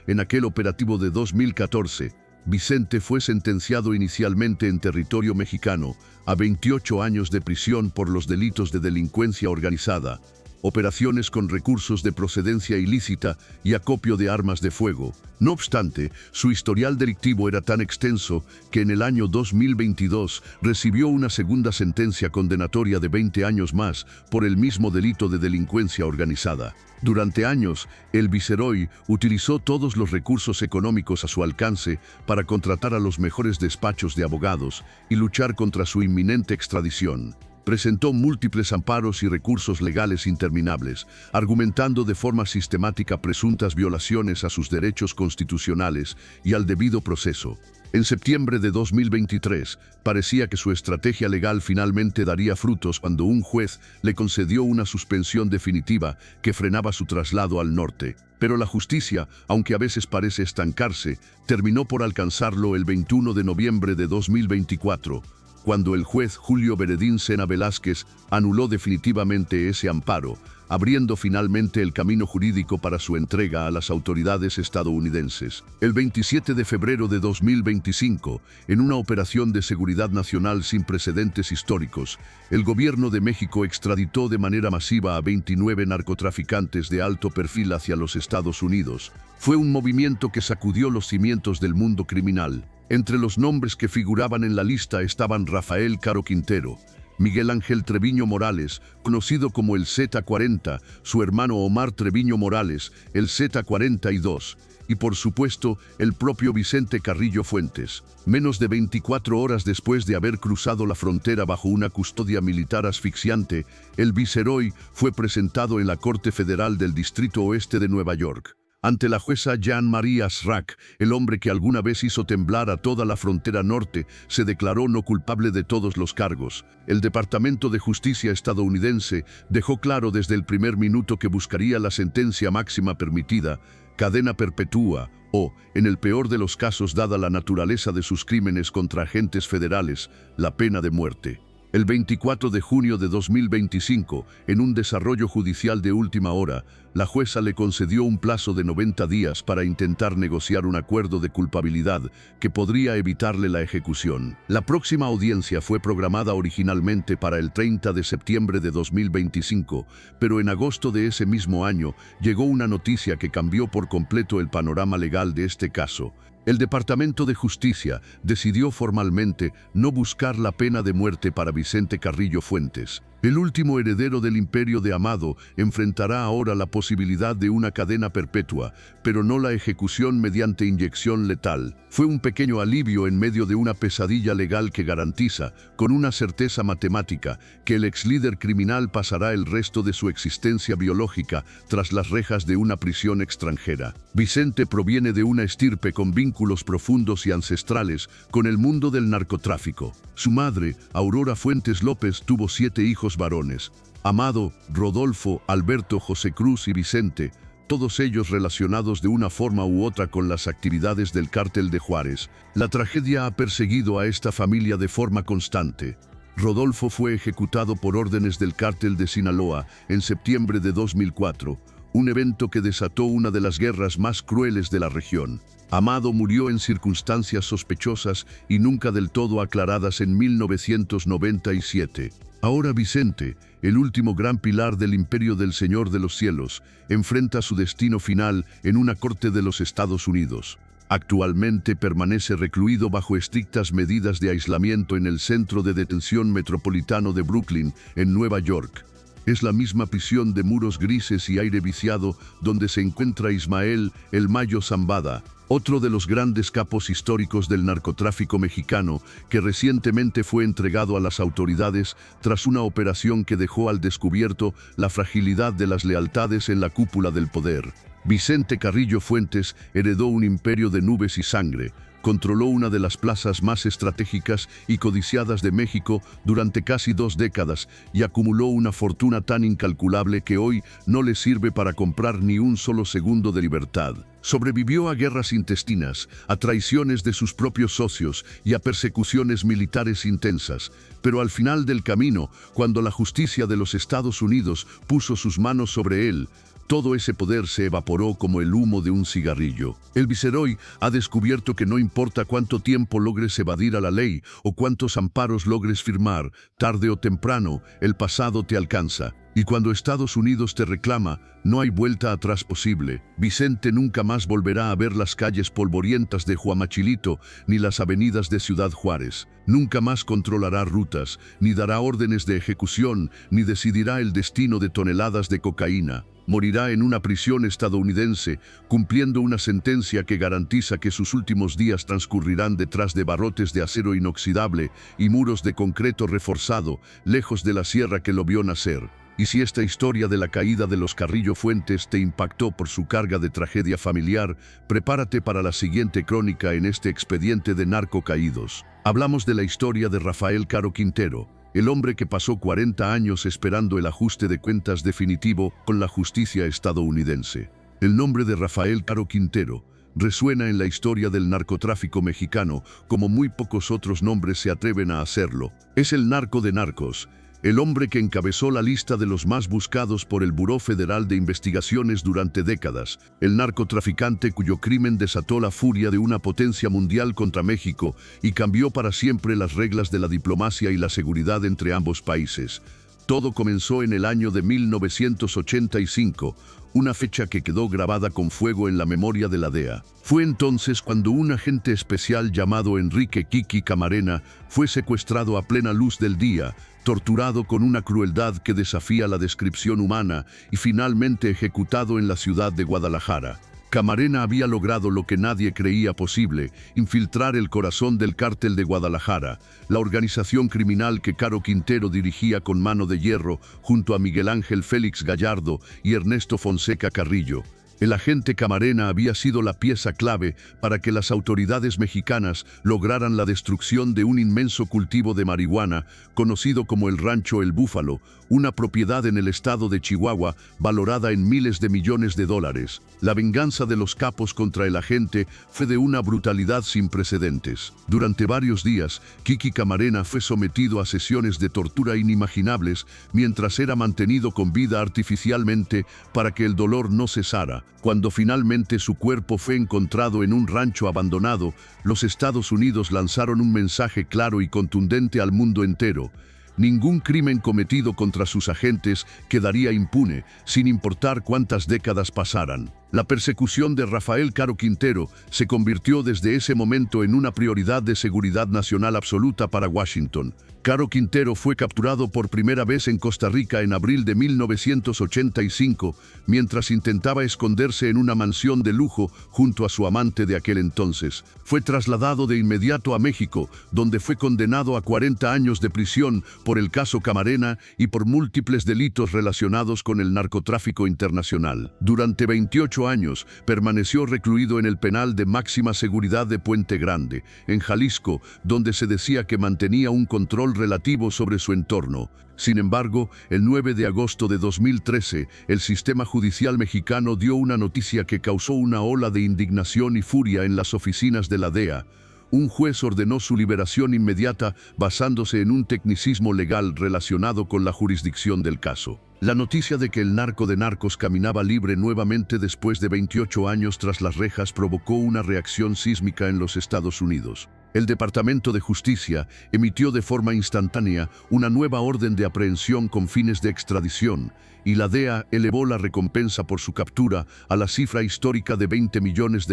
en aquel operativo de 2014, Vicente fue sentenciado inicialmente en territorio mexicano a 28 años de prisión por los delitos de delincuencia organizada, operaciones con recursos de procedencia ilícita y acopio de armas de fuego. No obstante, su historial delictivo era tan extenso que en el año 2022 recibió una segunda sentencia condenatoria de 20 años más por el mismo delito de delincuencia organizada. Durante años, el Viceroy utilizó todos los recursos económicos a su alcance para contratar a los mejores despachos de abogados y luchar contra su inminente extradición. Presentó múltiples amparos y recursos legales interminables, argumentando de forma sistemática presuntas violaciones a sus derechos constitucionales y al debido proceso. En septiembre de 2023, parecía que su estrategia legal finalmente daría frutos cuando un juez le concedió una suspensión definitiva que frenaba su traslado al norte. Pero la justicia, aunque a veces parece estancarse, terminó por alcanzarlo el 21 de noviembre de 2024, cuando el juez Julio Veredín Sena Velázquez anuló definitivamente ese amparo, abriendo finalmente el camino jurídico para su entrega a las autoridades estadounidenses. El 27 de febrero de 2025, en una operación de seguridad nacional sin precedentes históricos, el gobierno de México extraditó de manera masiva a 29 narcotraficantes de alto perfil hacia los Estados Unidos. Fue un movimiento que sacudió los cimientos del mundo criminal. Entre los nombres que figuraban en la lista estaban Rafael Caro Quintero, Miguel Ángel Treviño Morales, conocido como el Z40, su hermano Omar Treviño Morales, el Z42, y por supuesto el propio Vicente Carrillo Fuentes. Menos de 24 horas después de haber cruzado la frontera bajo una custodia militar asfixiante, el Viceroy fue presentado en la Corte Federal del Distrito Oeste de Nueva York. Ante la jueza Jean-Marie Asrac, el hombre que alguna vez hizo temblar a toda la frontera norte, se declaró no culpable de todos los cargos. El Departamento de Justicia estadounidense dejó claro desde el primer minuto que buscaría la sentencia máxima permitida, cadena perpetua o, en el peor de los casos dada la naturaleza de sus crímenes contra agentes federales, la pena de muerte. El 24 de junio de 2025, en un desarrollo judicial de última hora, la jueza le concedió un plazo de 90 días para intentar negociar un acuerdo de culpabilidad que podría evitarle la ejecución. La próxima audiencia fue programada originalmente para el 30 de septiembre de 2025, pero en agosto de ese mismo año llegó una noticia que cambió por completo el panorama legal de este caso. El Departamento de Justicia decidió formalmente no buscar la pena de muerte para Vicente Carrillo Fuentes. El último heredero del imperio de Amado enfrentará ahora la posibilidad de una cadena perpetua, pero no la ejecución mediante inyección letal. Fue un pequeño alivio en medio de una pesadilla legal que garantiza, con una certeza matemática, que el exlíder criminal pasará el resto de su existencia biológica tras las rejas de una prisión extranjera. Vicente proviene de una estirpe con vínculos profundos y ancestrales con el mundo del narcotráfico. Su madre, Aurora Fuentes López, tuvo 7 hijos varones: Amado, Rodolfo, Alberto, José Cruz y Vicente, todos ellos relacionados de una forma u otra con las actividades del Cártel de Juárez. La tragedia ha perseguido a esta familia de forma constante. Rodolfo fue ejecutado por órdenes del Cártel de Sinaloa en septiembre de 2004, un evento que desató una de las guerras más crueles de la región. Amado murió en circunstancias sospechosas y nunca del todo aclaradas en 1997. Ahora Vicente, el último gran pilar del imperio del Señor de los Cielos, enfrenta su destino final en una corte de los Estados Unidos. Actualmente permanece recluido bajo estrictas medidas de aislamiento en el Centro de Detención Metropolitano de Brooklyn, en Nueva York. Es la misma prisión de muros grises y aire viciado donde se encuentra Ismael El Mayo Zambada, otro de los grandes capos históricos del narcotráfico mexicano, que recientemente fue entregado a las autoridades tras una operación que dejó al descubierto la fragilidad de las lealtades en la cúpula del poder. Vicente Carrillo Fuentes heredó un imperio de nubes y sangre, controló una de las plazas más estratégicas y codiciadas de México durante casi 2 décadas y acumuló una fortuna tan incalculable que hoy no le sirve para comprar ni un solo segundo de libertad. Sobrevivió a guerras intestinas, a traiciones de sus propios socios y a persecuciones militares intensas, pero al final del camino, cuando la justicia de los Estados Unidos puso sus manos sobre él, todo ese poder se evaporó como el humo de un cigarrillo. El Viceroy ha descubierto que no importa cuánto tiempo logres evadir a la ley o cuántos amparos logres firmar, tarde o temprano, el pasado te alcanza. Y cuando Estados Unidos te reclama, no hay vuelta atrás posible. Vicente nunca más volverá a ver las calles polvorientas de Huamachilito ni las avenidas de Ciudad Juárez. Nunca más controlará rutas, ni dará órdenes de ejecución, ni decidirá el destino de toneladas de cocaína. Morirá en una prisión estadounidense, cumpliendo una sentencia que garantiza que sus últimos días transcurrirán detrás de barrotes de acero inoxidable y muros de concreto reforzado, lejos de la sierra que lo vio nacer. Y si esta historia de la caída de los Carrillo Fuentes te impactó por su carga de tragedia familiar, prepárate para la siguiente crónica en este expediente de narco caídos. Hablamos de la historia de Rafael Caro Quintero, el hombre que pasó 40 años esperando el ajuste de cuentas definitivo con la justicia estadounidense. El nombre de Rafael Caro Quintero resuena en la historia del narcotráfico mexicano como muy pocos otros nombres se atreven a hacerlo. Es el narco de narcos, el hombre que encabezó la lista de los más buscados por el Buró Federal de Investigaciones durante décadas, el narcotraficante cuyo crimen desató la furia de una potencia mundial contra México y cambió para siempre las reglas de la diplomacia y la seguridad entre ambos países. Todo comenzó en el año de 1985, una fecha que quedó grabada con fuego en la memoria de la DEA. Fue entonces cuando un agente especial llamado Enrique Kiki Camarena fue secuestrado a plena luz del día, torturado con una crueldad que desafía la descripción humana y finalmente ejecutado en la ciudad de Guadalajara. Camarena había logrado lo que nadie creía posible, infiltrar el corazón del Cártel de Guadalajara, la organización criminal que Caro Quintero dirigía con mano de hierro junto a Miguel Ángel Félix Gallardo y Ernesto Fonseca Carrillo. El agente Camarena había sido la pieza clave para que las autoridades mexicanas lograran la destrucción de un inmenso cultivo de marihuana conocido como el Rancho El Búfalo, una propiedad en el estado de Chihuahua valorada en miles de millones de dólares. La venganza de los capos contra el agente fue de una brutalidad sin precedentes. Durante varios días, Kiki Camarena fue sometido a sesiones de tortura inimaginables mientras era mantenido con vida artificialmente para que el dolor no cesara. Cuando finalmente su cuerpo fue encontrado en un rancho abandonado, los Estados Unidos lanzaron un mensaje claro y contundente al mundo entero. Ningún crimen cometido contra sus agentes quedaría impune, sin importar cuántas décadas pasaran. La persecución de Rafael Caro Quintero se convirtió desde ese momento en una prioridad de seguridad nacional absoluta para Washington. Caro Quintero fue capturado por primera vez en Costa Rica en abril de 1985, mientras intentaba esconderse en una mansión de lujo junto a su amante de aquel entonces. Fue trasladado de inmediato a México, donde fue condenado a 40 años de prisión por el caso Camarena y por múltiples delitos relacionados con el narcotráfico internacional. Durante 28 28 años, permaneció recluido en el penal de máxima seguridad de Puente Grande, en Jalisco, donde se decía que mantenía un control relativo sobre su entorno. Sin embargo, el 9 de agosto de 2013, el sistema judicial mexicano dio una noticia que causó una ola de indignación y furia en las oficinas de la DEA. Un juez ordenó su liberación inmediata basándose en un tecnicismo legal relacionado con la jurisdicción del caso. La noticia de que el narco de narcos caminaba libre nuevamente después de 28 años tras las rejas provocó una reacción sísmica en los Estados Unidos. El Departamento de Justicia emitió de forma instantánea una nueva orden de aprehensión con fines de extradición, y la DEA elevó la recompensa por su captura a la cifra histórica de $20 millones,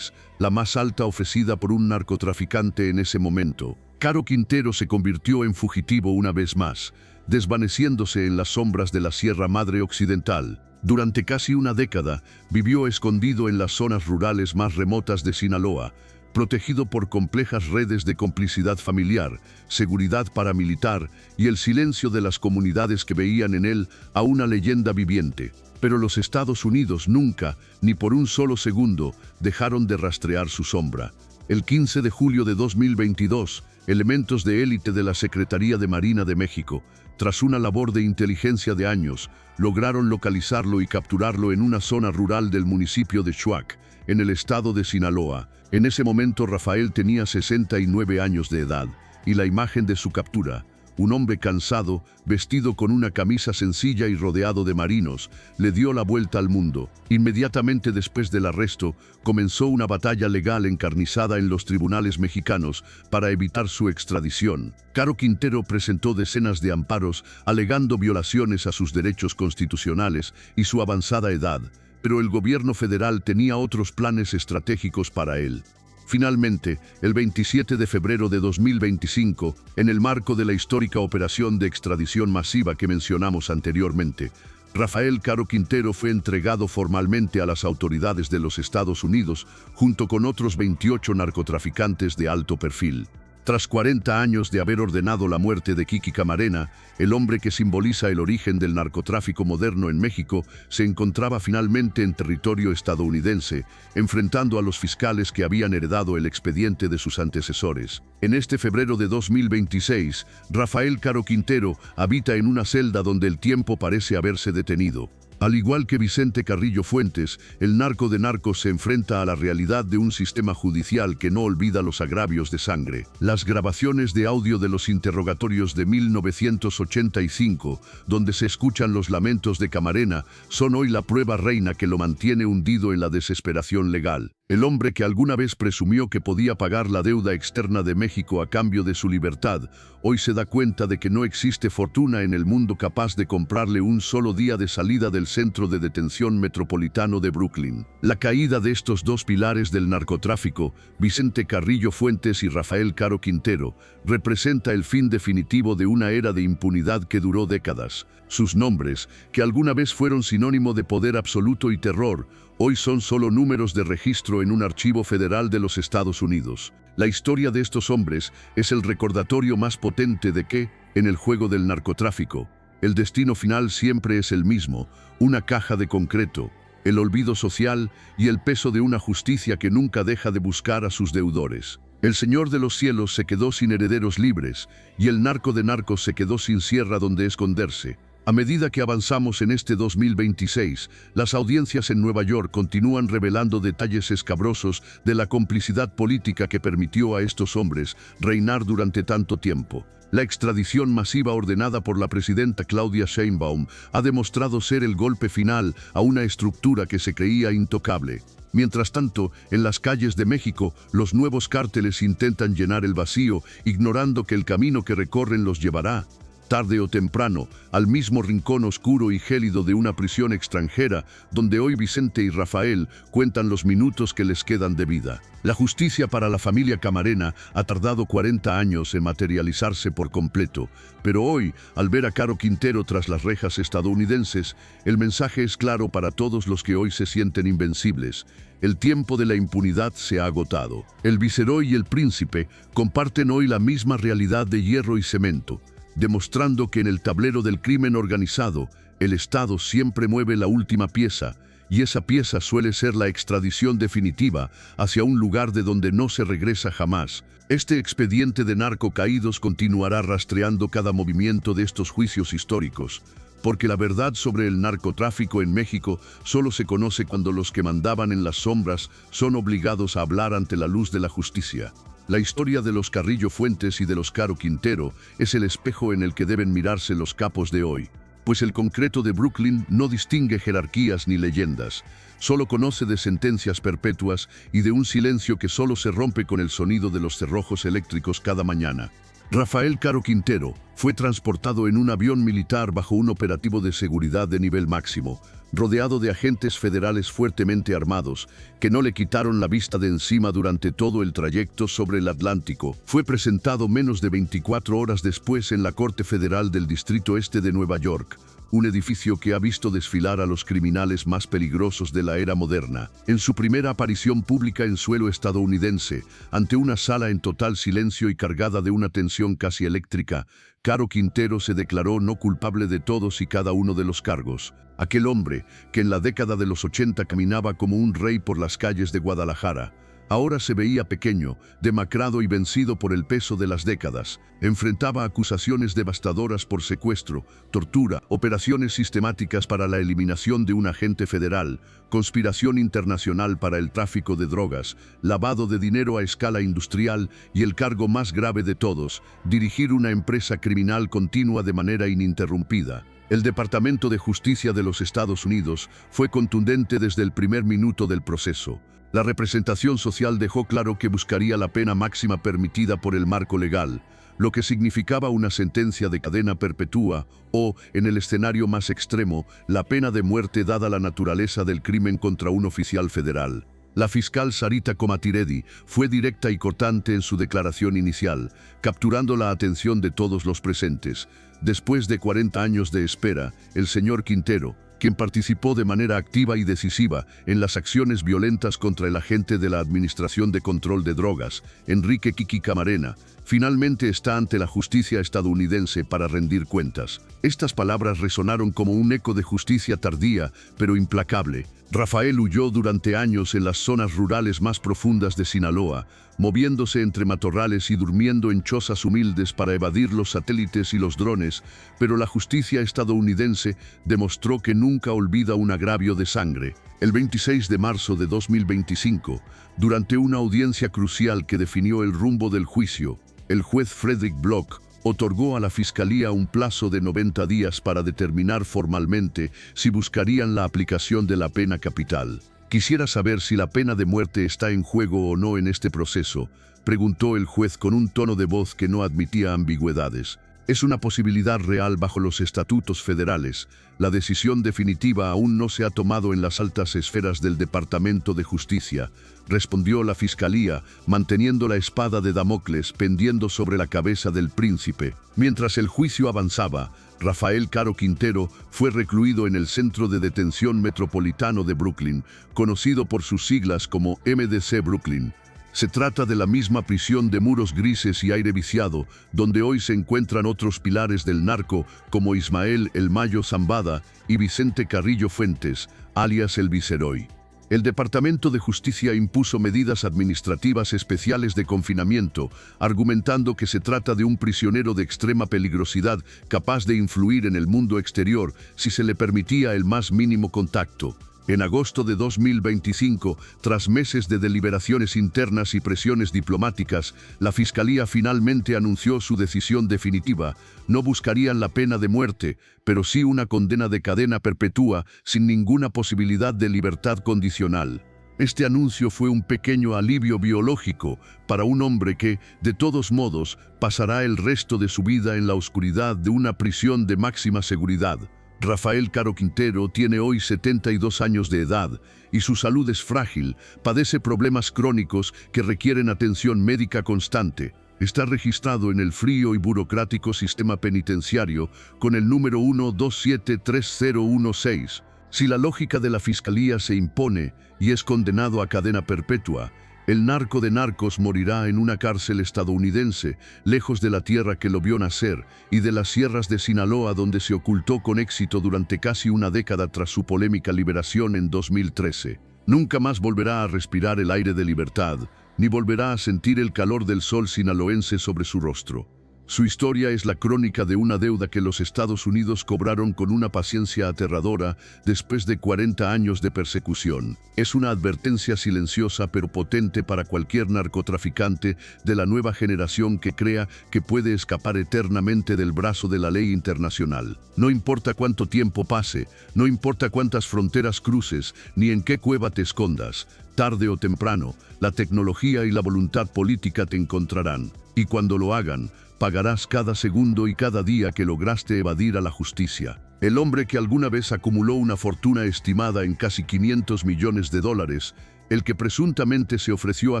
la más alta ofrecida por un narcotraficante en ese momento. Caro Quintero se convirtió en fugitivo una vez más, desvaneciéndose en las sombras de la Sierra Madre Occidental. Durante casi una década, vivió escondido en las zonas rurales más remotas de Sinaloa, protegido por complejas redes de complicidad familiar, seguridad paramilitar y el silencio de las comunidades que veían en él a una leyenda viviente. Pero los Estados Unidos nunca, ni por un solo segundo, dejaron de rastrear su sombra. El 15 de julio de 2022, elementos de élite de la Secretaría de Marina de México, tras una labor de inteligencia de años, lograron localizarlo y capturarlo en una zona rural del municipio de Chuac, en el estado de Sinaloa. En ese momento Rafael tenía 69 años de edad, y la imagen de su captura, un hombre cansado, vestido con una camisa sencilla y rodeado de marinos, le dio la vuelta al mundo. Inmediatamente después del arresto, comenzó una batalla legal encarnizada en los tribunales mexicanos para evitar su extradición. Caro Quintero presentó decenas de amparos alegando violaciones a sus derechos constitucionales y su avanzada edad, pero el gobierno federal tenía otros planes estratégicos para él. Finalmente, el 27 de febrero de 2025, en el marco de la histórica operación de extradición masiva que mencionamos anteriormente, Rafael Caro Quintero fue entregado formalmente a las autoridades de los Estados Unidos junto con otros 28 narcotraficantes de alto perfil. Tras 40 años de haber ordenado la muerte de Kiki Camarena, el hombre que simboliza el origen del narcotráfico moderno en México se encontraba finalmente en territorio estadounidense, enfrentando a los fiscales que habían heredado el expediente de sus antecesores. En este febrero de 2026, Rafael Caro Quintero habita en una celda donde el tiempo parece haberse detenido. Al igual que Vicente Carrillo Fuentes, el narco de narcos se enfrenta a la realidad de un sistema judicial que no olvida los agravios de sangre. Las grabaciones de audio de los interrogatorios de 1985, donde se escuchan los lamentos de Camarena, son hoy la prueba reina que lo mantiene hundido en la desesperación legal. El hombre que alguna vez presumió que podía pagar la deuda externa de México a cambio de su libertad, hoy se da cuenta de que no existe fortuna en el mundo capaz de comprarle un solo día de salida del centro de detención metropolitano de Brooklyn. La caída de estos dos pilares del narcotráfico, Vicente Carrillo Fuentes y Rafael Caro Quintero, representa el fin definitivo de una era de impunidad que duró décadas. Sus nombres, que alguna vez fueron sinónimo de poder absoluto y terror, hoy son solo números de registro en un archivo federal de los Estados Unidos. La historia de estos hombres es el recordatorio más potente de que, en el juego del narcotráfico, el destino final siempre es el mismo, una caja de concreto, el olvido social y el peso de una justicia que nunca deja de buscar a sus deudores. El Señor de los cielos se quedó sin herederos libres y el narco de narcos se quedó sin sierra donde esconderse. A medida que avanzamos en este 2026, las audiencias en Nueva York continúan revelando detalles escabrosos de la complicidad política que permitió a estos hombres reinar durante tanto tiempo. La extradición masiva ordenada por la presidenta Claudia Sheinbaum ha demostrado ser el golpe final a una estructura que se creía intocable. Mientras tanto, en las calles de México, los nuevos cárteles intentan llenar el vacío, ignorando que el camino que recorren los llevará, tarde o temprano, al mismo rincón oscuro y gélido de una prisión extranjera, donde hoy Vicente y Rafael cuentan los minutos que les quedan de vida. La justicia para la familia Camarena ha tardado 40 años en materializarse por completo, pero hoy, al ver a Caro Quintero tras las rejas estadounidenses, el mensaje es claro para todos los que hoy se sienten invencibles. El tiempo de la impunidad se ha agotado. El Viceroy y el Príncipe comparten hoy la misma realidad de hierro y cemento, demostrando que en el tablero del crimen organizado, el Estado siempre mueve la última pieza y esa pieza suele ser la extradición definitiva hacia un lugar de donde no se regresa jamás. Este expediente de narcocaídos continuará rastreando cada movimiento de estos juicios históricos, porque la verdad sobre el narcotráfico en México solo se conoce cuando los que mandaban en las sombras son obligados a hablar ante la luz de la justicia. La historia de los Carrillo Fuentes y de los Caro Quintero es el espejo en el que deben mirarse los capos de hoy, pues el concreto de Brooklyn no distingue jerarquías ni leyendas, solo conoce de sentencias perpetuas y de un silencio que solo se rompe con el sonido de los cerrojos eléctricos cada mañana. Rafael Caro Quintero fue transportado en un avión militar bajo un operativo de seguridad de nivel máximo, rodeado de agentes federales fuertemente armados, que no le quitaron la vista de encima durante todo el trayecto sobre el Atlántico. Fue presentado menos de 24 horas después en la Corte Federal del Distrito Este de Nueva York, un edificio que ha visto desfilar a los criminales más peligrosos de la era moderna. En su primera aparición pública en suelo estadounidense, ante una sala en total silencio y cargada de una tensión casi eléctrica, Caro Quintero se declaró no culpable de todos y cada uno de los cargos. Aquel hombre, que en la década de los 80 caminaba como un rey por las calles de Guadalajara, ahora se veía pequeño, demacrado y vencido por el peso de las décadas. Enfrentaba acusaciones devastadoras por secuestro, tortura, operaciones sistemáticas para la eliminación de un agente federal, conspiración internacional para el tráfico de drogas, lavado de dinero a escala industrial y el cargo más grave de todos, dirigir una empresa criminal continua de manera ininterrumpida. El Departamento de Justicia de los Estados Unidos fue contundente desde el primer minuto del proceso. La representación social dejó claro que buscaría la pena máxima permitida por el marco legal, lo que significaba una sentencia de cadena perpetua o, en el escenario más extremo, la pena de muerte dada la naturaleza del crimen contra un oficial federal. La fiscal Sarita Comatiredi fue directa y cortante en su declaración inicial, capturando la atención de todos los presentes. Después de 40 años de espera, el señor Quintero, quien participó de manera activa y decisiva en las acciones violentas contra el agente de la Administración de Control de Drogas, Enrique Kiki Camarena, finalmente está ante la justicia estadounidense para rendir cuentas. Estas palabras resonaron como un eco de justicia tardía, pero implacable. Rafael huyó durante años en las zonas rurales más profundas de Sinaloa, moviéndose entre matorrales y durmiendo en chozas humildes para evadir los satélites y los drones, pero la justicia estadounidense demostró que nunca olvida un agravio de sangre. El 26 de marzo de 2025, durante una audiencia crucial que definió el rumbo del juicio, el juez Frederick Block otorgó a la Fiscalía un plazo de 90 días para determinar formalmente si buscarían la aplicación de la pena capital. «Quisiera saber si la pena de muerte está en juego o no en este proceso», preguntó el juez con un tono de voz que no admitía ambigüedades. «Es una posibilidad real bajo los estatutos federales. La decisión definitiva aún no se ha tomado en las altas esferas del Departamento de Justicia», respondió la Fiscalía, manteniendo la espada de Damocles pendiendo sobre la cabeza del príncipe. Mientras el juicio avanzaba, Rafael Caro Quintero fue recluido en el Centro de Detención Metropolitano de Brooklyn, conocido por sus siglas como MDC Brooklyn. Se trata de la misma prisión de muros grises y aire viciado, donde hoy se encuentran otros pilares del narco como Ismael El Mayo Zambada y Vicente Carrillo Fuentes, alias El Viceroy. El Departamento de Justicia impuso medidas administrativas especiales de confinamiento, argumentando que se trata de un prisionero de extrema peligrosidad capaz de influir en el mundo exterior si se le permitía el más mínimo contacto. En agosto de 2025, tras meses de deliberaciones internas y presiones diplomáticas, la Fiscalía finalmente anunció su decisión definitiva. No buscarían la pena de muerte, pero sí una condena de cadena perpetua sin ninguna posibilidad de libertad condicional. Este anuncio fue un pequeño alivio biológico para un hombre que, de todos modos, pasará el resto de su vida en la oscuridad de una prisión de máxima seguridad. Rafael Caro Quintero tiene hoy 72 años de edad y su salud es frágil, padece problemas crónicos que requieren atención médica constante. Está registrado en el frío y burocrático sistema penitenciario con el número 1273016. Si la lógica de la Fiscalía se impone y es condenado a cadena perpetua, El narco de narcos morirá en una cárcel estadounidense, lejos de la tierra que lo vio nacer y de las sierras de Sinaloa donde se ocultó con éxito durante casi una década tras su polémica liberación en 2013. Nunca más volverá a respirar el aire de libertad, ni volverá a sentir el calor del sol sinaloense sobre su rostro. Su historia es la crónica de una deuda que los Estados Unidos cobraron con una paciencia aterradora después de 40 años de persecución. Es una advertencia silenciosa pero potente para cualquier narcotraficante de la nueva generación que crea que puede escapar eternamente del brazo de la ley internacional. No importa cuánto tiempo pase, no importa cuántas fronteras cruces, ni en qué cueva te escondas, tarde o temprano, la tecnología y la voluntad política te encontrarán. Y cuando lo hagan, pagarás cada segundo y cada día que lograste evadir a la justicia. El hombre que alguna vez acumuló una fortuna estimada en casi $500 millones, el que presuntamente se ofreció a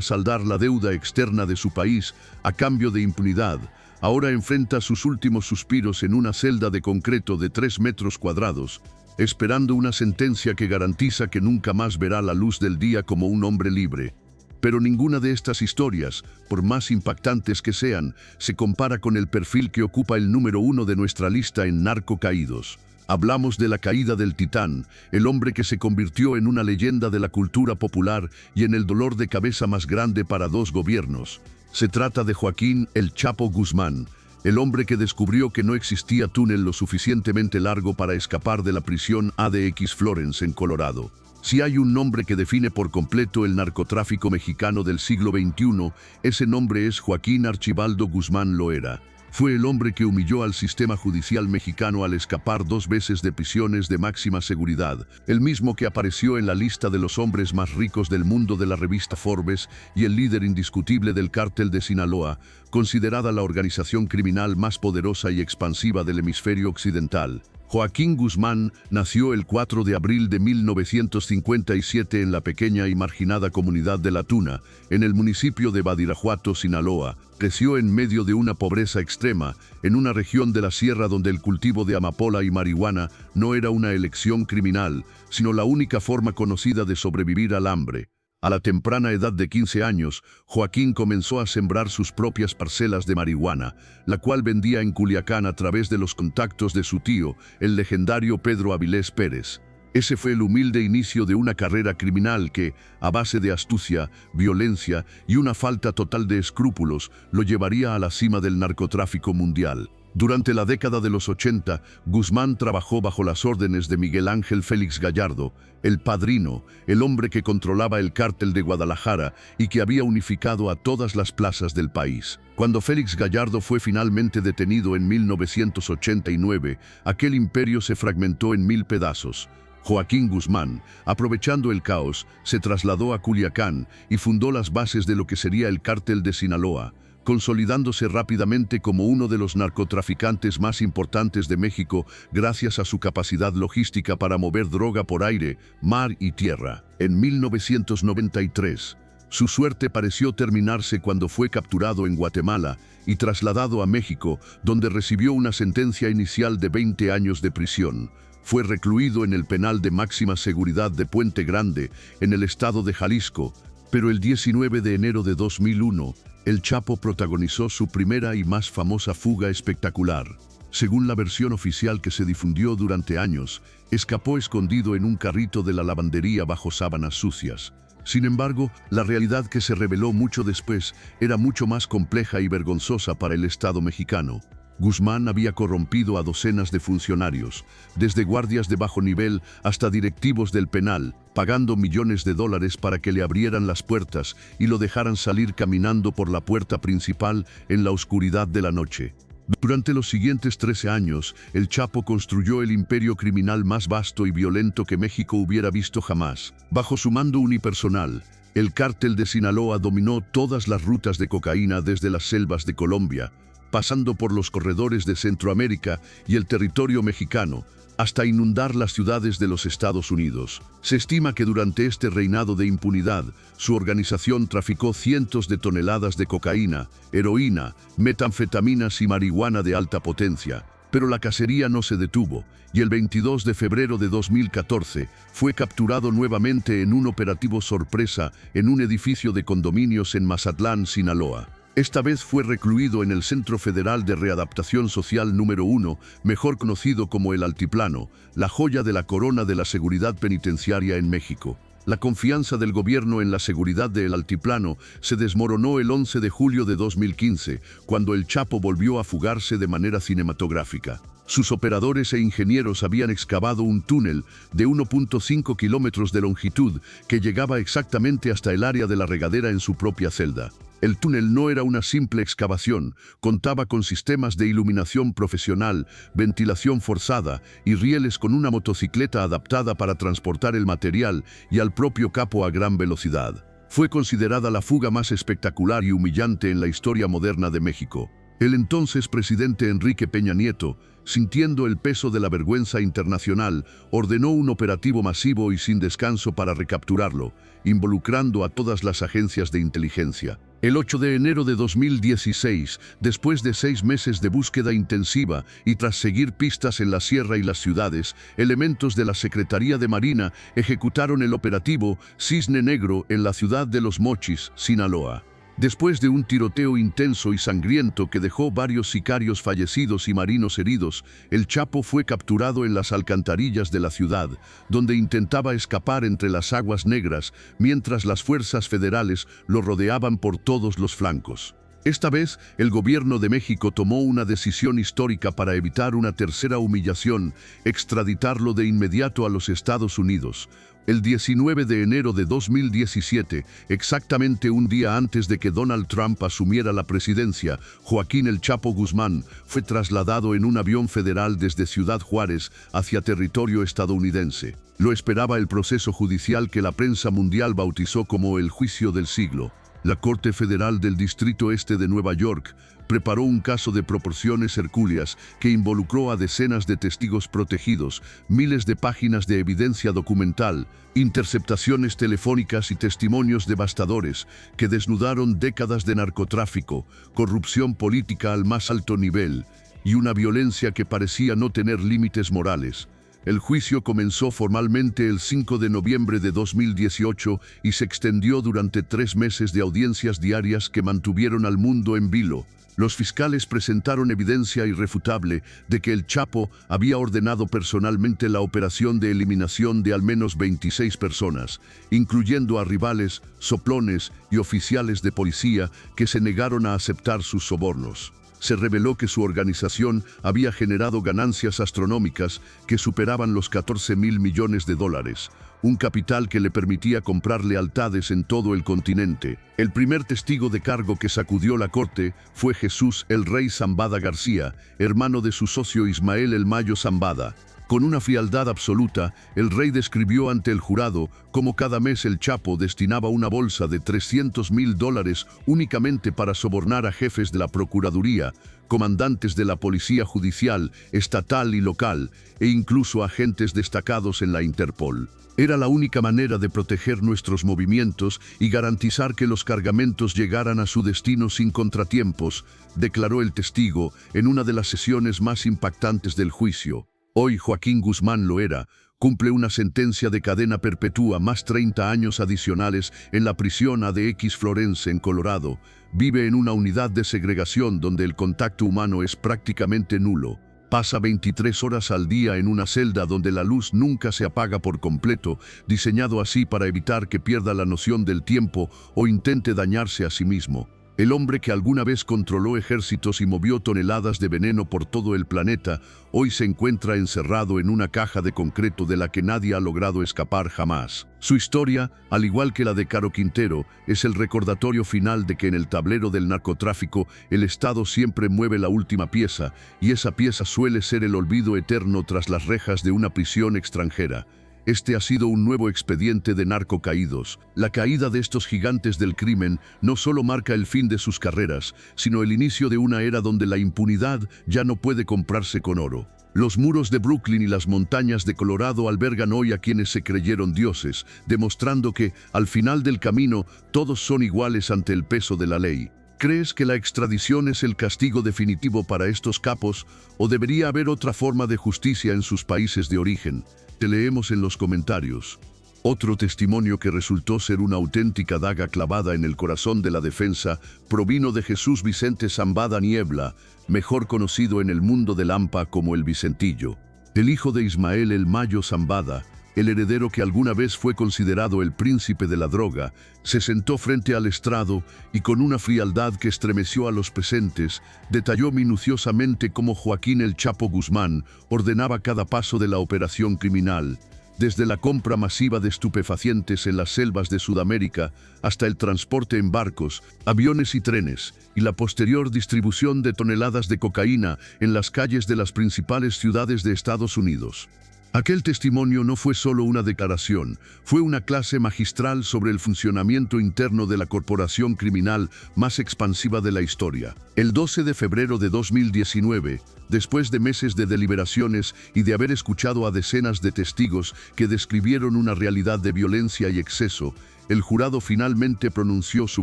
saldar la deuda externa de su país a cambio de impunidad, ahora enfrenta sus últimos suspiros en una celda de concreto de 3 metros cuadrados, esperando una sentencia que garantiza que nunca más verá la luz del día como un hombre libre. Pero ninguna de estas historias, por más impactantes que sean, se compara con el perfil que ocupa el número 1 de nuestra lista en Narco Caídos. Hablamos de la caída del titán, el hombre que se convirtió en una leyenda de la cultura popular y en el dolor de cabeza más grande para 2 gobiernos. Se trata de Joaquín El Chapo Guzmán, el hombre que descubrió que no existía túnel lo suficientemente largo para escapar de la prisión ADX Florence en Colorado. Si hay un nombre que define por completo el narcotráfico mexicano del siglo XXI, ese nombre es Joaquín Archibaldo Guzmán Loera. Fue el hombre que humilló al sistema judicial mexicano al escapar 2 veces de prisiones de máxima seguridad, el mismo que apareció en la lista de los hombres más ricos del mundo de la revista Forbes y el líder indiscutible del cártel de Sinaloa, considerada la organización criminal más poderosa y expansiva del hemisferio occidental. Joaquín Guzmán nació el 4 de abril de 1957 en la pequeña y marginada comunidad de La Tuna, en el municipio de Badiraguato, Sinaloa. Creció en medio de una pobreza extrema, en una región de la sierra donde el cultivo de amapola y marihuana no era una elección criminal, sino la única forma conocida de sobrevivir al hambre. A la temprana edad de 15 años, Joaquín comenzó a sembrar sus propias parcelas de marihuana, la cual vendía en Culiacán a través de los contactos de su tío, el legendario Pedro Avilés Pérez. Ese fue el humilde inicio de una carrera criminal que, a base de astucia, violencia y una falta total de escrúpulos, lo llevaría a la cima del narcotráfico mundial. Durante la década de los 80, Guzmán trabajó bajo las órdenes de Miguel Ángel Félix Gallardo, el padrino, el hombre que controlaba el cártel de Guadalajara y que había unificado a todas las plazas del país. Cuando Félix Gallardo fue finalmente detenido en 1989, aquel imperio se fragmentó en 1000 pedazos. Joaquín Guzmán, aprovechando el caos, se trasladó a Culiacán y fundó las bases de lo que sería el cártel de Sinaloa, consolidándose rápidamente como uno de los narcotraficantes más importantes de México gracias a su capacidad logística para mover droga por aire, mar y tierra. En 1993, su suerte pareció terminarse cuando fue capturado en Guatemala y trasladado a México, donde recibió una sentencia inicial de 20 años de prisión. Fue recluido en el penal de máxima seguridad de Puente Grande, en el estado de Jalisco, pero el 19 de enero de 2001, El Chapo protagonizó su primera y más famosa fuga espectacular. Según la versión oficial que se difundió durante años, escapó escondido en un carrito de la lavandería bajo sábanas sucias. Sin embargo, la realidad que se reveló mucho después era mucho más compleja y vergonzosa para el Estado mexicano. Guzmán había corrompido a docenas de funcionarios, desde guardias de bajo nivel hasta directivos del penal, pagando millones de dólares para que le abrieran las puertas y lo dejaran salir caminando por la puerta principal en la oscuridad de la noche. Durante los siguientes 13 años, El Chapo construyó el imperio criminal más vasto y violento que México hubiera visto jamás. Bajo su mando unipersonal, el cártel de Sinaloa dominó todas las rutas de cocaína desde las selvas de Colombia, pasando por los corredores de Centroamérica y el territorio mexicano, hasta inundar las ciudades de los Estados Unidos. Se estima que durante este reinado de impunidad, su organización traficó cientos de toneladas de cocaína, heroína, metanfetaminas y marihuana de alta potencia. Pero la cacería no se detuvo, y el 22 de febrero de 2014 fue capturado nuevamente en un operativo sorpresa en un edificio de condominios en Mazatlán, Sinaloa. Esta vez fue recluido en el Centro Federal de Readaptación Social número 1, mejor conocido como el Altiplano, la joya de la corona de la seguridad penitenciaria en México. La confianza del gobierno en la seguridad del Altiplano se desmoronó el 11 de julio de 2015, cuando el Chapo volvió a fugarse de manera cinematográfica. Sus operadores e ingenieros habían excavado un túnel de 1.5 kilómetros de longitud que llegaba exactamente hasta el área de la regadera en su propia celda. El túnel no era una simple excavación, contaba con sistemas de iluminación profesional, ventilación forzada y rieles con una motocicleta adaptada para transportar el material y al propio capo a gran velocidad. Fue considerada la fuga más espectacular y humillante en la historia moderna de México. El entonces presidente Enrique Peña Nieto, sintiendo el peso de la vergüenza internacional, ordenó un operativo masivo y sin descanso para recapturarlo, involucrando a todas las agencias de inteligencia. El 8 de enero de 2016, después de 6 meses de búsqueda intensiva y tras seguir pistas en la sierra y las ciudades, elementos de la Secretaría de Marina ejecutaron el operativo Cisne Negro en la ciudad de Los Mochis, Sinaloa. Después de un tiroteo intenso y sangriento que dejó varios sicarios fallecidos y marinos heridos, el Chapo fue capturado en las alcantarillas de la ciudad, donde intentaba escapar entre las aguas negras, mientras las fuerzas federales lo rodeaban por todos los flancos. Esta vez, el gobierno de México tomó una decisión histórica para evitar una tercera humillación, extraditarlo de inmediato a los Estados Unidos. El 19 de enero de 2017, exactamente un día antes de que Donald Trump asumiera la presidencia, Joaquín El Chapo Guzmán fue trasladado en un avión federal desde Ciudad Juárez hacia territorio estadounidense. Lo esperaba el proceso judicial que la prensa mundial bautizó como el juicio del siglo. La Corte Federal del Distrito Este de Nueva York preparó un caso de proporciones hercúleas que involucró a decenas de testigos protegidos, miles de páginas de evidencia documental, interceptaciones telefónicas y testimonios devastadores que desnudaron décadas de narcotráfico, corrupción política al más alto nivel y una violencia que parecía no tener límites morales. El juicio comenzó formalmente el 5 de noviembre de 2018 y se extendió durante 3 meses de audiencias diarias que mantuvieron al mundo en vilo. Los fiscales presentaron evidencia irrefutable de que el Chapo había ordenado personalmente la operación de eliminación de al menos 26 personas, incluyendo a rivales, soplones y oficiales de policía que se negaron a aceptar sus sobornos. Se reveló que su organización había generado ganancias astronómicas que superaban los 14.000 millones de dólares, un capital que le permitía comprar lealtades en todo el continente. El primer testigo de cargo que sacudió la corte fue Jesús el Rey Zambada García, hermano de su socio Ismael El Mayo Zambada. Con una frialdad absoluta, el rey describió ante el jurado cómo cada mes el Chapo destinaba una bolsa de $300.000 únicamente para sobornar a jefes de la Procuraduría, comandantes de la Policía Judicial, estatal y local, e incluso agentes destacados en la Interpol. Era la única manera de proteger nuestros movimientos y garantizar que los cargamentos llegaran a su destino sin contratiempos, declaró el testigo en una de las sesiones más impactantes del juicio. Hoy Joaquín Guzmán Loera cumple una sentencia de cadena perpetua más 30 años adicionales en la prisión ADX Florence en Colorado. Vive en una unidad de segregación donde el contacto humano es prácticamente nulo. Pasa 23 horas al día en una celda donde la luz nunca se apaga por completo, diseñado así para evitar que pierda la noción del tiempo o intente dañarse a sí mismo. El hombre que alguna vez controló ejércitos y movió toneladas de veneno por todo el planeta, hoy se encuentra encerrado en una caja de concreto de la que nadie ha logrado escapar jamás. Su historia, al igual que la de Caro Quintero, es el recordatorio final de que en el tablero del narcotráfico el Estado siempre mueve la última pieza, y esa pieza suele ser el olvido eterno tras las rejas de una prisión extranjera. Este ha sido un nuevo expediente de narcocaídos. La caída de estos gigantes del crimen no solo marca el fin de sus carreras, sino el inicio de una era donde la impunidad ya no puede comprarse con oro. Los muros de Brooklyn y las montañas de Colorado albergan hoy a quienes se creyeron dioses, demostrando que, al final del camino, todos son iguales ante el peso de la ley. ¿Crees que la extradición es el castigo definitivo para estos capos o debería haber otra forma de justicia en sus países de origen? Te leemos en los comentarios. Otro testimonio que resultó ser una auténtica daga clavada en el corazón de la defensa provino de Jesús Vicente Zambada Niebla, mejor conocido en el mundo del AMPA como el Vicentillo. El hijo de Ismael El Mayo Zambada, el heredero que alguna vez fue considerado el príncipe de la droga, se sentó frente al estrado y con una frialdad que estremeció a los presentes, detalló minuciosamente cómo Joaquín El Chapo Guzmán ordenaba cada paso de la operación criminal, desde la compra masiva de estupefacientes en las selvas de Sudamérica hasta el transporte en barcos, aviones y trenes, y la posterior distribución de toneladas de cocaína en las calles de las principales ciudades de Estados Unidos. Aquel testimonio no fue solo una declaración, fue una clase magistral sobre el funcionamiento interno de la corporación criminal más expansiva de la historia. El 12 de febrero de 2019, después de meses de deliberaciones y de haber escuchado a decenas de testigos que describieron una realidad de violencia y exceso, el jurado finalmente pronunció su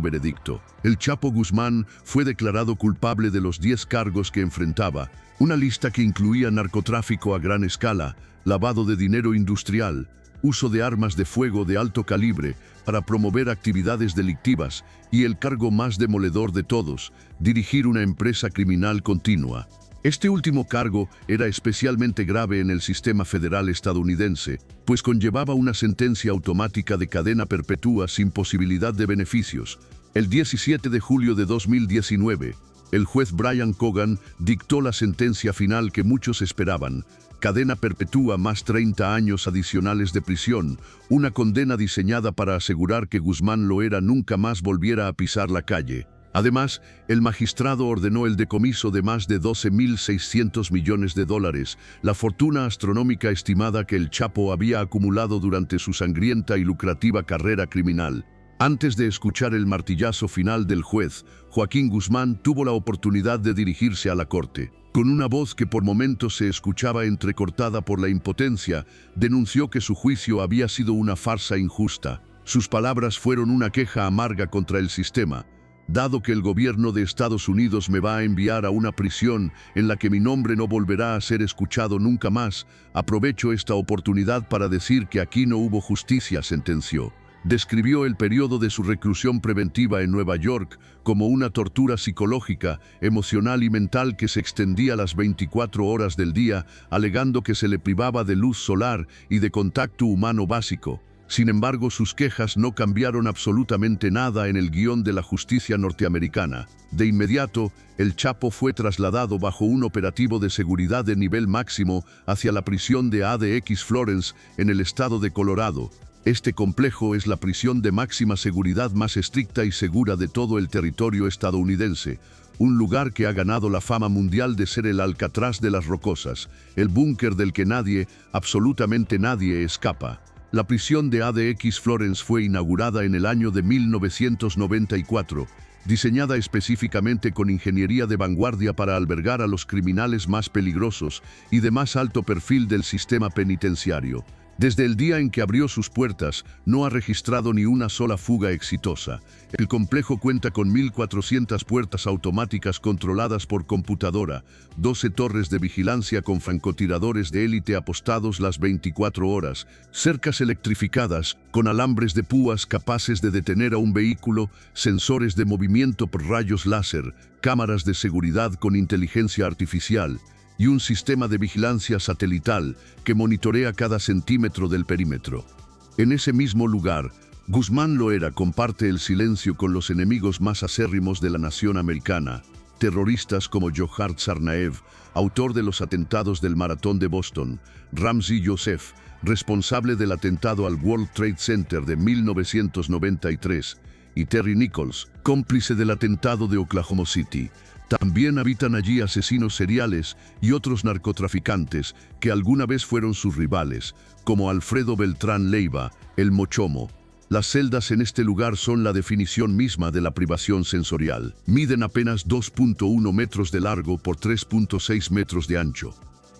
veredicto. El Chapo Guzmán fue declarado culpable de los 10 cargos que enfrentaba, una lista que incluía narcotráfico a gran escala, lavado de dinero industrial, uso de armas de fuego de alto calibre para promover actividades delictivas y el cargo más demoledor de todos, dirigir una empresa criminal continua. Este último cargo era especialmente grave en el sistema federal estadounidense, pues conllevaba una sentencia automática de cadena perpetua sin posibilidad de beneficios. El 17 de julio de 2019, el juez Brian Cogan dictó la sentencia final que muchos esperaban: cadena perpetua más 30 años adicionales de prisión, una condena diseñada para asegurar que Guzmán Loera nunca más volviera a pisar la calle. Además, el magistrado ordenó el decomiso de más de 12.600 millones de dólares, la fortuna astronómica estimada que el Chapo había acumulado durante su sangrienta y lucrativa carrera criminal. Antes de escuchar el martillazo final del juez, Joaquín Guzmán tuvo la oportunidad de dirigirse a la corte. Con una voz que por momentos se escuchaba entrecortada por la impotencia, denunció que su juicio había sido una farsa injusta. Sus palabras fueron una queja amarga contra el sistema. Dado que el gobierno de Estados Unidos me va a enviar a una prisión en la que mi nombre no volverá a ser escuchado nunca más, aprovecho esta oportunidad para decir que aquí no hubo justicia, sentenció. Describió el periodo de su reclusión preventiva en Nueva York como una tortura psicológica, emocional y mental que se extendía las 24 horas del día, alegando que se le privaba de luz solar y de contacto humano básico. Sin embargo, sus quejas no cambiaron absolutamente nada en el guión de la justicia norteamericana. De inmediato, el Chapo fue trasladado bajo un operativo de seguridad de nivel máximo hacia la prisión de ADX Florence en el estado de Colorado. Este complejo es la prisión de máxima seguridad más estricta y segura de todo el territorio estadounidense, un lugar que ha ganado la fama mundial de ser el Alcatraz de las Rocosas, el búnker del que nadie, absolutamente nadie, escapa. La prisión de ADX Florence fue inaugurada en el año de 1994, diseñada específicamente con ingeniería de vanguardia para albergar a los criminales más peligrosos y de más alto perfil del sistema penitenciario. Desde el día en que abrió sus puertas, no ha registrado ni una sola fuga exitosa. El complejo cuenta con 1.400 puertas automáticas controladas por computadora, 12 torres de vigilancia con francotiradores de élite apostados las 24 horas, cercas electrificadas con alambres de púas capaces de detener a un vehículo, sensores de movimiento por rayos láser, cámaras de seguridad con inteligencia artificial, y un sistema de vigilancia satelital que monitorea cada centímetro del perímetro. En ese mismo lugar, Guzmán Loera comparte el silencio con los enemigos más acérrimos de la nación americana, terroristas como Johar Tsarnaev, autor de los atentados del Maratón de Boston, Ramzi Youssef, responsable del atentado al World Trade Center de 1993, y Terry Nichols, cómplice del atentado de Oklahoma City. También habitan allí asesinos seriales y otros narcotraficantes que alguna vez fueron sus rivales, como Alfredo Beltrán Leiva, el Mochomo. Las celdas en este lugar son la definición misma de la privación sensorial. Miden apenas 2.1 metros de largo por 3.6 metros de ancho.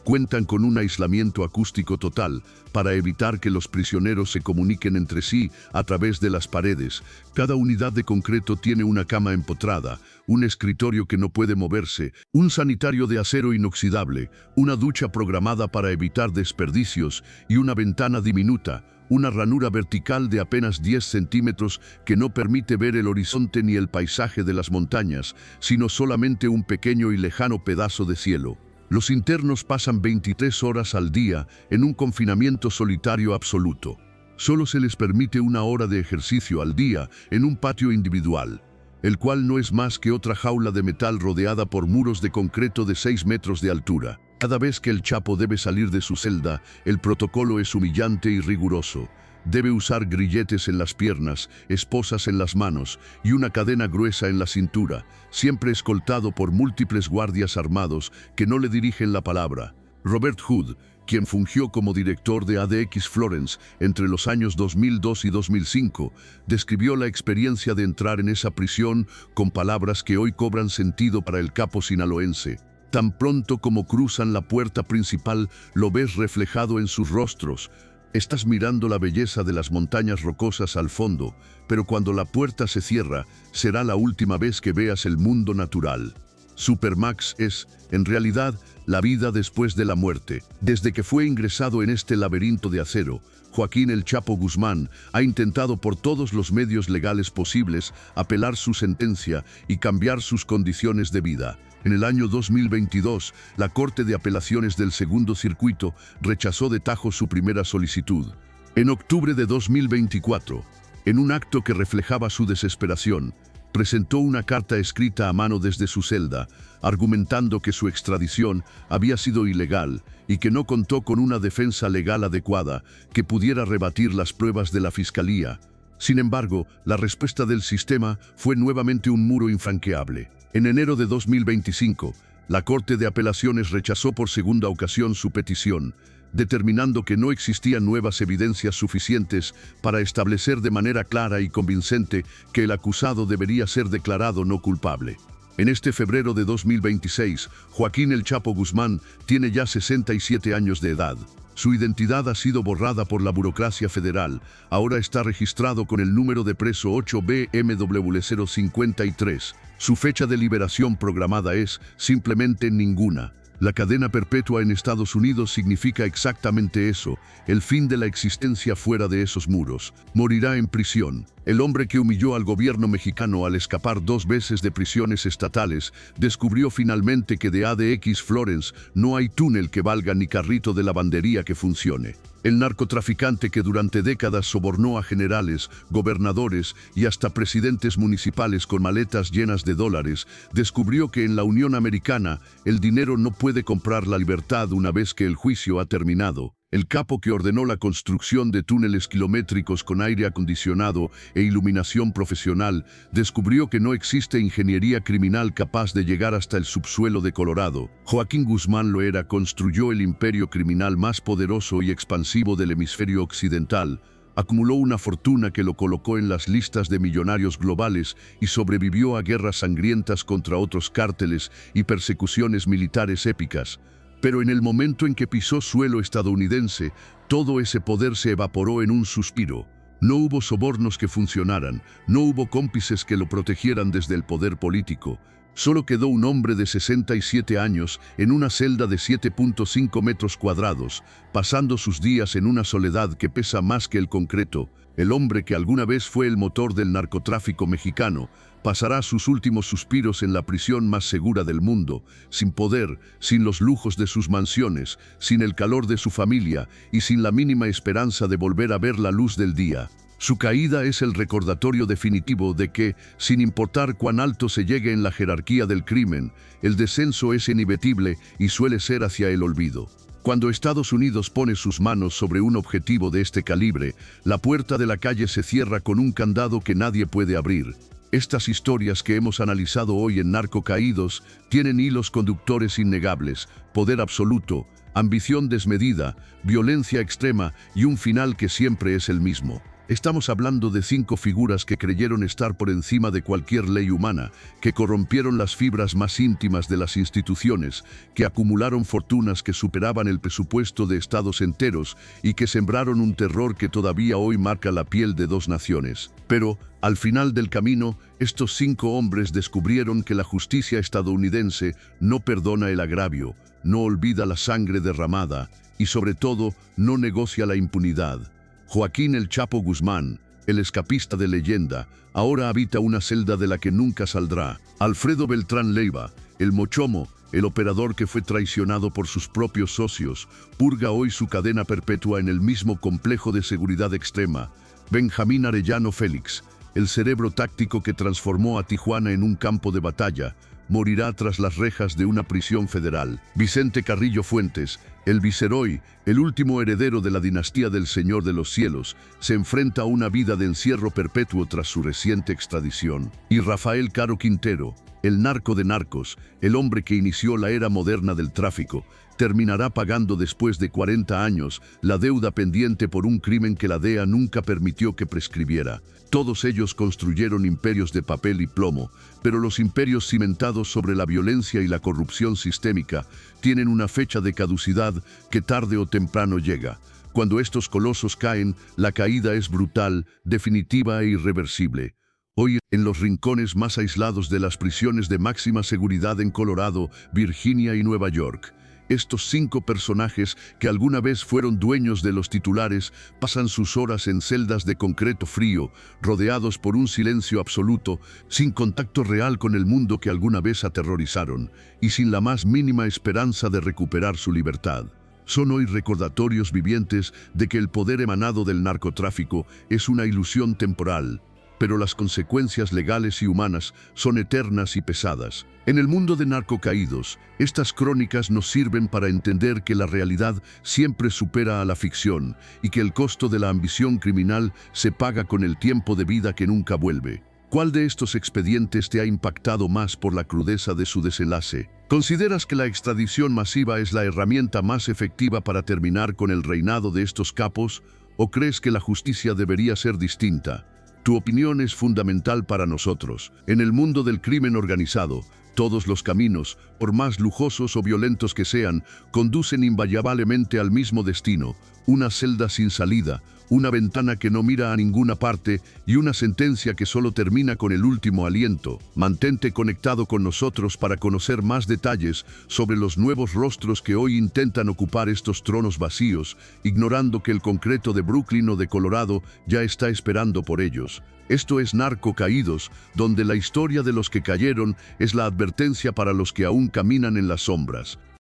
Cuentan con un aislamiento acústico total para evitar que los prisioneros se comuniquen entre sí a través de las paredes. Cada unidad de concreto tiene una cama empotrada, un escritorio que no puede moverse, un sanitario de acero inoxidable, una ducha programada para evitar desperdicios y una ventana diminuta, una ranura vertical de apenas 10 centímetros que no permite ver el horizonte ni el paisaje de las montañas, sino solamente un pequeño y lejano pedazo de cielo. Los internos pasan 23 horas al día en un confinamiento solitario absoluto. Solo se les permite 1 hora de ejercicio al día en un patio individual, el cual no es más que otra jaula de metal rodeada por muros de concreto de 6 metros de altura. Cada vez que el Chapo debe salir de su celda, el protocolo es humillante y riguroso. Debe usar grilletes en las piernas, esposas en las manos y una cadena gruesa en la cintura, siempre escoltado por múltiples guardias armados que no le dirigen la palabra. Robert Hood, quien fungió como director de ADX Florence entre los años 2002 y 2005, describió la experiencia de entrar en esa prisión con palabras que hoy cobran sentido para el capo sinaloense. Tan pronto como cruzan la puerta principal, lo ves reflejado en sus rostros. Estás mirando la belleza de las montañas rocosas al fondo, pero cuando la puerta se cierra, será la última vez que veas el mundo natural. Supermax es, en realidad, la vida después de la muerte. Desde que fue ingresado en este laberinto de acero, Joaquín El Chapo Guzmán ha intentado por todos los medios legales posibles apelar su sentencia y cambiar sus condiciones de vida. En el año 2022, la Corte de Apelaciones del Segundo Circuito rechazó de tajo su primera solicitud. En octubre de 2024, en un acto que reflejaba su desesperación, presentó una carta escrita a mano desde su celda, argumentando que su extradición había sido ilegal y que no contó con una defensa legal adecuada que pudiera rebatir las pruebas de la Fiscalía. Sin embargo, la respuesta del sistema fue nuevamente un muro infranqueable. En enero de 2025, la Corte de Apelaciones rechazó por segunda ocasión su petición, determinando que no existían nuevas evidencias suficientes para establecer de manera clara y convincente que el acusado debería ser declarado no culpable. En este febrero de 2026, Joaquín El Chapo Guzmán tiene ya 67 años de edad. Su identidad ha sido borrada por la burocracia federal. Ahora está registrado con el número de preso 8BMW053. Su fecha de liberación programada es simplemente ninguna. La cadena perpetua en Estados Unidos significa exactamente eso, el fin de la existencia fuera de esos muros. Morirá en prisión. El hombre que humilló al gobierno mexicano al escapar 2 veces de prisiones estatales, descubrió finalmente que de ADX Florence no hay túnel que valga ni carrito de lavandería que funcione. El narcotraficante que durante décadas sobornó a generales, gobernadores y hasta presidentes municipales con maletas llenas de dólares, descubrió que en la Unión Americana el dinero no puede comprar la libertad una vez que el juicio ha terminado. El capo que ordenó la construcción de túneles kilométricos con aire acondicionado e iluminación profesional descubrió que no existe ingeniería criminal capaz de llegar hasta el subsuelo de Colorado. Joaquín Guzmán Loera construyó el imperio criminal más poderoso y expansivo del hemisferio occidental. Acumuló una fortuna que lo colocó en las listas de millonarios globales y sobrevivió a guerras sangrientas contra otros cárteles y persecuciones militares épicas. Pero en el momento en que pisó suelo estadounidense, todo ese poder se evaporó en un suspiro. No hubo sobornos que funcionaran, no hubo cómplices que lo protegieran desde el poder político. Solo quedó un hombre de 67 años en una celda de 7.5 metros cuadrados, pasando sus días en una soledad que pesa más que el concreto. El hombre que alguna vez fue el motor del narcotráfico mexicano, pasará sus últimos suspiros en la prisión más segura del mundo, sin poder, sin los lujos de sus mansiones, sin el calor de su familia y sin la mínima esperanza de volver a ver la luz del día. Su caída es el recordatorio definitivo de que, sin importar cuán alto se llegue en la jerarquía del crimen, el descenso es inevitable y suele ser hacia el olvido. Cuando Estados Unidos pone sus manos sobre un objetivo de este calibre, la puerta de la calle se cierra con un candado que nadie puede abrir. Estas historias que hemos analizado hoy en Narco Caídos tienen hilos conductores innegables, poder absoluto, ambición desmedida, violencia extrema y un final que siempre es el mismo. Estamos hablando de 5 figuras que creyeron estar por encima de cualquier ley humana, que corrompieron las fibras más íntimas de las instituciones, que acumularon fortunas que superaban el presupuesto de estados enteros y que sembraron un terror que todavía hoy marca la piel de 2 naciones. Pero, al final del camino, estos 5 hombres descubrieron que la justicia estadounidense no perdona el agravio, no olvida la sangre derramada y, sobre todo, no negocia la impunidad. Joaquín El Chapo Guzmán, el escapista de leyenda, ahora habita una celda de la que nunca saldrá. Alfredo Beltrán Leiva, el Mochomo, el operador que fue traicionado por sus propios socios, purga hoy su cadena perpetua en el mismo complejo de seguridad extrema. Benjamín Arellano Félix, el cerebro táctico que transformó a Tijuana en un campo de batalla, morirá tras las rejas de una prisión federal. Vicente Carrillo Fuentes, el viceroy, el último heredero de la dinastía del Señor de los Cielos, se enfrenta a una vida de encierro perpetuo tras su reciente extradición. Y Rafael Caro Quintero, el narco de narcos, el hombre que inició la era moderna del tráfico, terminará pagando después de 40 años la deuda pendiente por un crimen que la DEA nunca permitió que prescribiera. Todos ellos construyeron imperios de papel y plomo, pero los imperios cimentados sobre la violencia y la corrupción sistémica tienen una fecha de caducidad que tarde o temprano llega. Cuando estos colosos caen, la caída es brutal, definitiva e irreversible. Hoy, en los rincones más aislados de las prisiones de máxima seguridad en Colorado, Virginia y Nueva York, estos 5 personajes que alguna vez fueron dueños de los titulares pasan sus horas en celdas de concreto frío, rodeados por un silencio absoluto, sin contacto real con el mundo que alguna vez aterrorizaron y sin la más mínima esperanza de recuperar su libertad. Son hoy recordatorios vivientes de que el poder emanado del narcotráfico es una ilusión temporal, pero las consecuencias legales y humanas son eternas y pesadas. En el mundo de narcocaídos, estas crónicas nos sirven para entender que la realidad siempre supera a la ficción y que el costo de la ambición criminal se paga con el tiempo de vida que nunca vuelve. ¿Cuál de estos expedientes te ha impactado más por la crudeza de su desenlace? ¿Consideras que la extradición masiva es la herramienta más efectiva para terminar con el reinado de estos capos? ¿O crees que la justicia debería ser distinta? Tu opinión es fundamental para nosotros. En el mundo del crimen organizado, todos los caminos, por más lujosos o violentos que sean, conducen invariablemente al mismo destino: una celda sin salida, una ventana que no mira a ninguna parte y una sentencia que solo termina con el último aliento. Mantente conectado con nosotros para conocer más detalles sobre los nuevos rostros que hoy intentan ocupar estos tronos vacíos, ignorando que el concreto de Brooklyn o de Colorado ya está esperando por ellos. Esto es Narco Caídos, donde la historia de los que cayeron es la advertencia para los que aún caminan en las sombras.